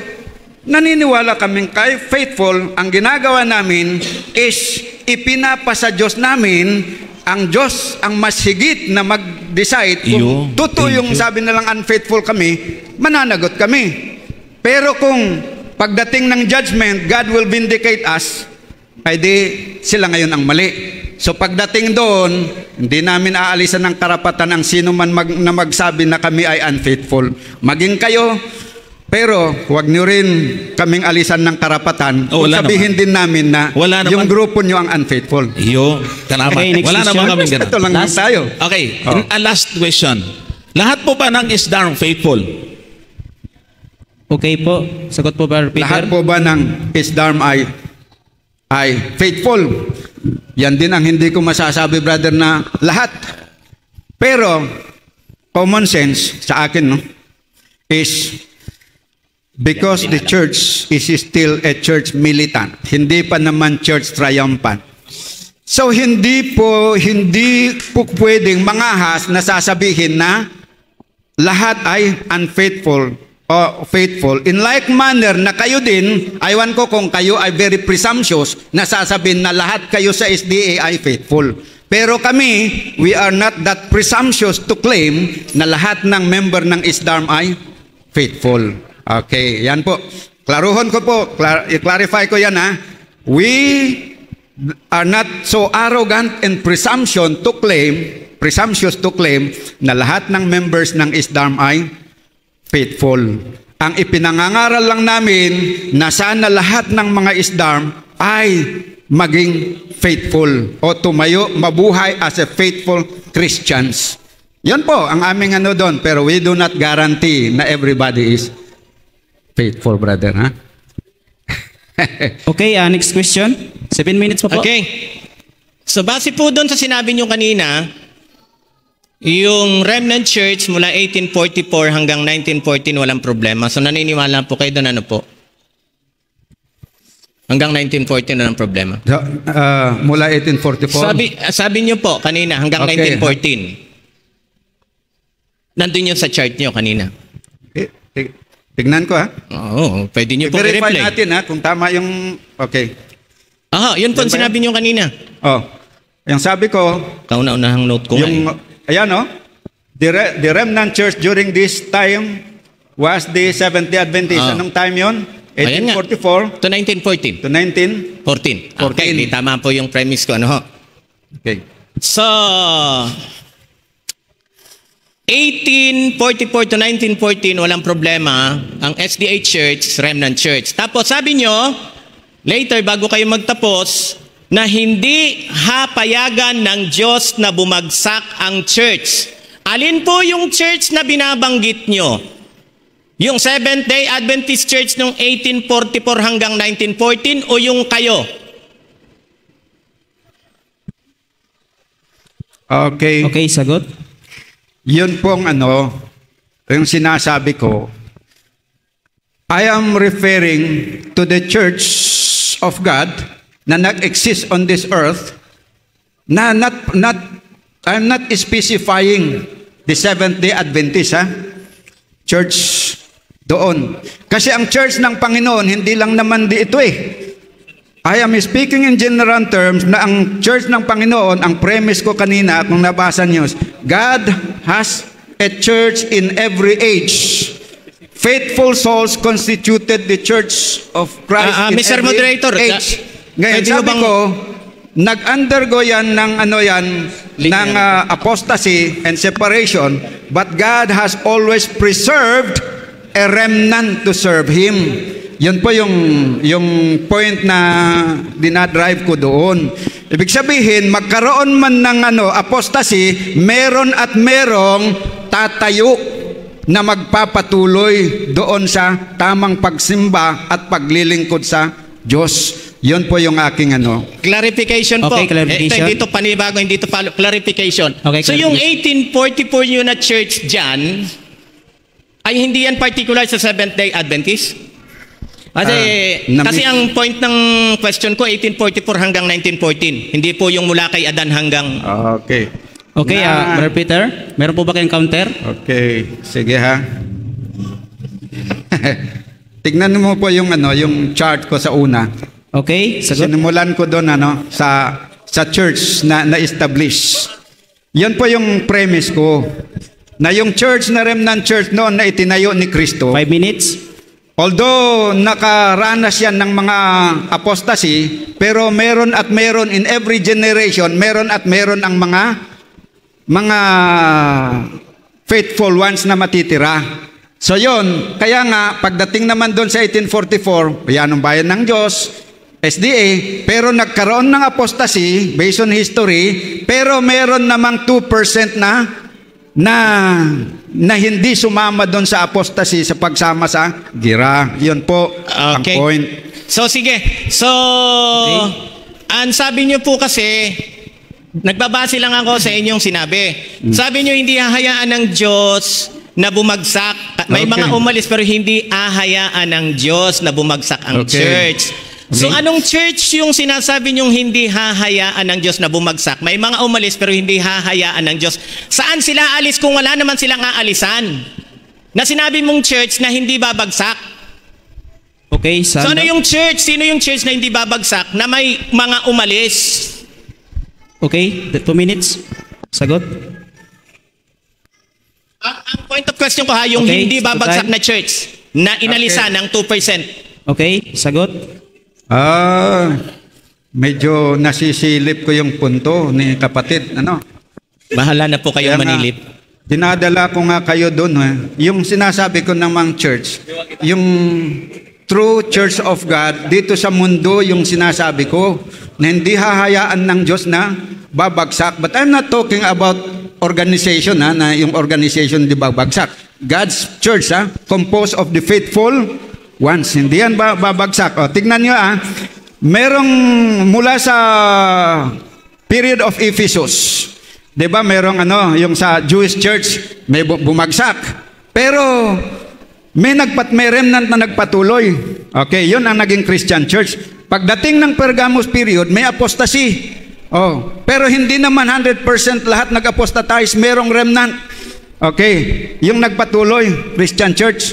S2: naniniwala kaming kay faithful. Ang ginagawa namin is ipinapasa Diyos namin, ang Diyos ang mas higit na mag-decide kung totoo yung sabi nilang unfaithful kami, mananagot kami. Pero kung pagdating ng judgment, God will vindicate us, ay di sila ngayon ang mali. So pagdating doon, hindi namin aalisan ng karapatan ang sino man na magsabi na kami ay unfaithful. Maging kayo, pero huwag niyo rin kaming alisan ng karapatan.
S6: Oh,
S2: sabihin din namin na yung
S6: naman.
S2: grupo niyo ang unfaithful.
S6: Iyo, salamat.
S1: Okay, next
S6: Wala naman
S1: question.
S6: kami ganun.
S2: Ito lang tayo.
S6: Okay,
S2: Oh.
S6: a last question. Lahat po ba ng ISDARM faithful?
S1: Okay po. Sagot po, Brother Peter.
S2: Lahat po ba ng ISDARM ay faithful? Yan din ang hindi ko masasabi, brother, na lahat. Pero, common sense sa akin, no, is because the church is still a church militant. Hindi pa naman church triumphant. So, hindi po pwedeng mangahas na sasabihin na lahat ay unfaithful o faithful. In like manner na kayo din, aywan ko kung kayo ay very presumptuous na sasabihin na lahat kayo sa SDA ay faithful. Pero kami, we are not that presumptuous to claim na lahat ng member ng ISDARM ay faithful. Okay, yan po. Klaruhon ko po, i-clarify ko yan ha. We are not so arrogant and presumptuous to claim na lahat ng members ng ISDARM ay faithful. Ang ipinangangaral lang namin na sana lahat ng mga ISDARM ay maging faithful o tumayo, mabuhay as a faithful Christians. Yan po ang aming doon. Pero we do not guarantee na everybody is faithful, brother. Ha?
S1: Okay, next question. 7 minutes pa po.
S7: Okay. So base po doon sa sinabi nyo kanina, yung Remnant Church mula 1844 hanggang 1914 walang problema. So naniniwala po kayo doon, ano po? Hanggang 1914 walang problema.
S2: Mula 1844.
S7: Sabi nyo po kanina hanggang
S2: Okay.
S7: 1914. Nandun yun sa chart nyo kanina.
S2: Tignan ko ha.
S7: Oo, pwede nyo po
S2: I-verify
S7: i-replay.
S2: natin ha kung tama yung... Okay.
S7: Aha, yun po ang
S2: Yan ba
S7: sinabi nyo kanina.
S2: Oh. Yung sabi ko,
S7: Kauna-unahang note ko
S2: yung... Ayan oh. The Remnant Church during this time was the Seventh-day Adventist. Anong time yon?
S7: Ayan nga.
S2: 1844
S7: To 1914.
S2: to 19...
S7: 14. Okay, di tama po yung premise ko. Ano ho?
S2: Okay.
S7: So, 1844 to 1914, walang problema. Ang SDA Church, Remnant Church. Tapos sabi nyo, later bago kayo magtapos, na hindi hapayagan ng Diyos na bumagsak ang church. Alin po yung church na binabanggit nyo? Yung Seventh-day Adventist Church noong 1844 hanggang 1914 o yung kayo?
S2: Okay.
S1: Okay, sagot.
S2: Yun pong yung sinasabi ko, I am referring to the Church of God na nag-exist on this earth na I'm not specifying the Seventh-day Adventist church doon. Kasi ang church ng Panginoon, hindi lang naman ito I am speaking in general terms na ang church ng Panginoon, ang premise ko kanina kung nabasa niyo, God has a church in every age. Faithful souls constituted the church of Christ in
S7: Mr.
S2: every
S7: Moderator,
S2: age. Ngayon,
S7: pwede
S2: sabi
S7: bang-
S2: ko, nag-undergo yan ng ng apostasy and separation, but God has always preserved a remnant to serve Him. Yun po yung point na dinadrive ko doon. Ibig sabihin, magkaroon man ng apostasy, meron at merong tatayo na magpapatuloy doon sa tamang pagsimba at paglilingkod sa Diyos. Yun po yung aking
S7: Clarification po.
S1: Okay, clarification.
S7: Ito panibago, hindi ito clarification.
S1: Okay,
S7: so yung 1844 nyo na church dyan, ay hindi yan particular sa Seventh-day Adventist? Kasi ang point ng question ko, 1844 hanggang 1914. Hindi po yung mula kay Adan hanggang...
S2: Okay.
S1: Okay, Brother Peter, meron po ba kayong counter?
S2: Okay, sige ha. Tignan mo po yung chart ko sa una.
S1: Okay, sagot.
S2: Sinimulan ko doon sa church na establish. Yan po yung premise ko. Na yung church na remnant church noon na itinayo ni Kristo.
S1: 5 minutes.
S2: Although nakaranas yan ng mga apostasy, pero meron at meron in every generation, meron at meron ang mga faithful ones na matitira. So yon, kaya nga pagdating naman doon sa 1844, yan ang bayan ng Diyos, SDA, pero nagkaroon ng apostasy based on history, pero meron namang 2% na hindi sumama doon sa apostasy sa pagsama sa gira. Yun po ang point.
S7: So sige. So ang sabi niyo po kasi, nagbabase lang ako sa inyong sinabi. Sabi niyo hindi hahayaan ng Diyos na bumagsak. May mga umalis pero hindi hahayaan ng Diyos na bumagsak ang church. So anong church yung sinasabi niyong hindi hahayaan ng Diyos na bumagsak? May mga umalis pero hindi hahayaan ng Diyos. Saan sila alis kung wala naman silang aalisan? Na sinabi mong church na hindi babagsak.
S1: Okay,
S7: So ano yung church? Sino yung church na hindi babagsak na may mga umalis?
S1: Okay, 2 minutes. Sagot.
S7: Ang point of question ko yung
S1: Okay,
S7: hindi babagsak
S1: time.
S7: na church na inalisan ng 2%.
S1: Okay, sagot.
S2: Medyo nasisilip ko yung punto ni kapatid.
S7: Bahala na po kayong
S2: Kaya nga,
S7: manilip.
S2: Dinadala ko nga kayo doon. Yung sinasabi ko namang church, yung true church of God, dito sa mundo yung sinasabi ko, na hindi hahayaan ng Diyos na babagsak. But I'm not talking about organization, na yung organization di babagsak. God's church, composed of the faithful ones. Hindi yan babagsak. Tignan nyo, merong mula sa period of Ephesus, di ba merong yung sa Jewish church, may bumagsak. Pero may remnant na nagpatuloy. Okay, yun ang naging Christian church. Pagdating ng Pergamos period, may apostasy. Pero hindi naman 100% lahat nag-apostatize, merong remnant. Okay, yung nagpatuloy, Christian church.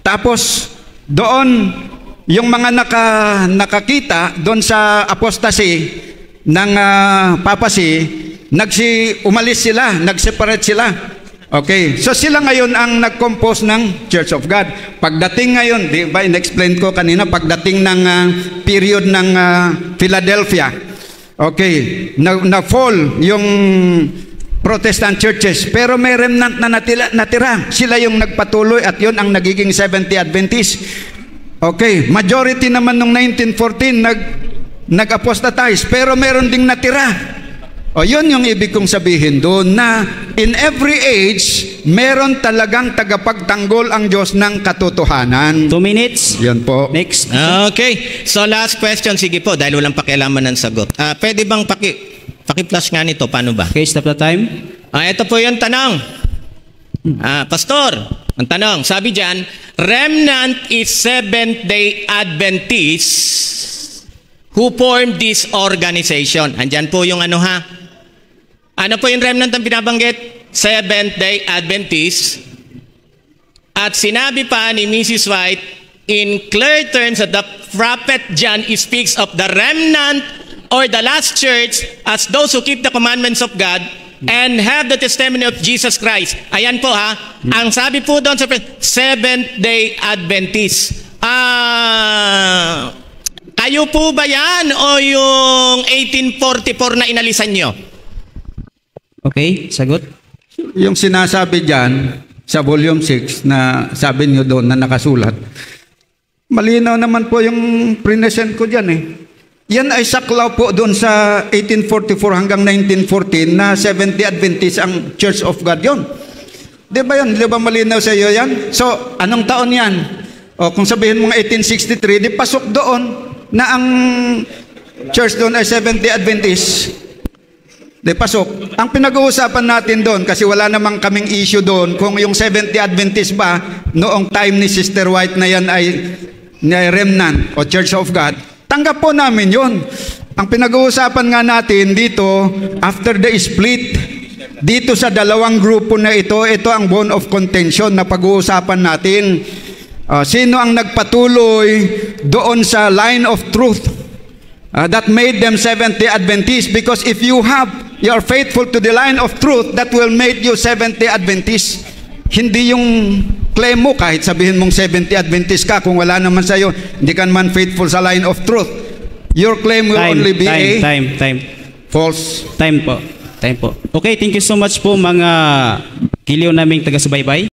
S2: Tapos, doon, yung mga nakakita doon sa apostasy ng papacy, umalis sila, nag-separate sila. Okay, so sila ngayon ang nag-compose ng Church of God. Pagdating ngayon, di ba, in-explain ko kanina, pagdating ng period ng Philadelphia, okay, na-fall yung Protestant churches, pero may remnant na natira. Sila yung nagpatuloy at yun ang nagiging Seventh-day Adventist. Okay, majority naman nung 1914 nag-apostatize, pero meron ding natira. Yun yung ibig kong sabihin doon, na in every age, meron talagang tagapagtanggol ang Diyos ng katotohanan.
S1: 2 minutes.
S2: Yan po.
S1: Next.
S7: Okay, so last question. Sige po, dahil walang pakialaman ng sagot. Pwede bang paki-flash nga nito? Paano ba?
S1: Okay, stop the time.
S7: Ito po yung tanong. Pastor, ang tanong, sabi dyan, remnant is Seventh-day Adventists who formed this organization. Andyan po yung ano po yung remnant ang binabanggit? Seventh-day Adventists. At sinabi pa ni Mrs. White, in clear terms that the prophet John speaks of the remnant or the last church as those who keep the commandments of God and have the testimony of Jesus Christ. Ayan po ha. Ang sabi po doon sa Seventh-day Adventist. Kayo po ba yan o yung 1844 na inalisan nyo?
S1: Okay, sagot.
S2: Yung sinasabi dyan sa volume 6 na sabi niyo doon na nakasulat, malinaw naman po yung present ko dyan eh. Yan ay saklaw po doon sa 1844 hanggang 1914 na Seventh-day Adventist ang Church of God yon. Di ba yan? Di ba malinaw sa iyo yan? So, anong taon yan? O kung sabihin mo nga 1863, di pasok doon na ang church doon ay Seventh-day Adventist. Di pasok. Ang pinag-uusapan natin doon, kasi wala namang kaming issue doon, kung yung Seventh-day Adventist ba, noong time ni Sister White na yan ay remnant o Church of God, tanggap po namin yun. Ang pinag-uusapan nga natin dito, after the split, dito sa dalawang grupo na ito ang bone of contention na pag-uusapan natin. Sino ang nagpatuloy doon sa line of truth that made them Seventh-day Adventists? Because if you are faithful to the line of truth, that will make you Seventh-day Adventist. Hindi yung claim mo, kahit sabihin mong Seventh-day Adventist ka, kung wala naman sa'yo, hindi ka man faithful sa line of truth. Your claim will only be false.
S1: Time po. Okay, thank you so much po mga kiliw naming taga-subaybay.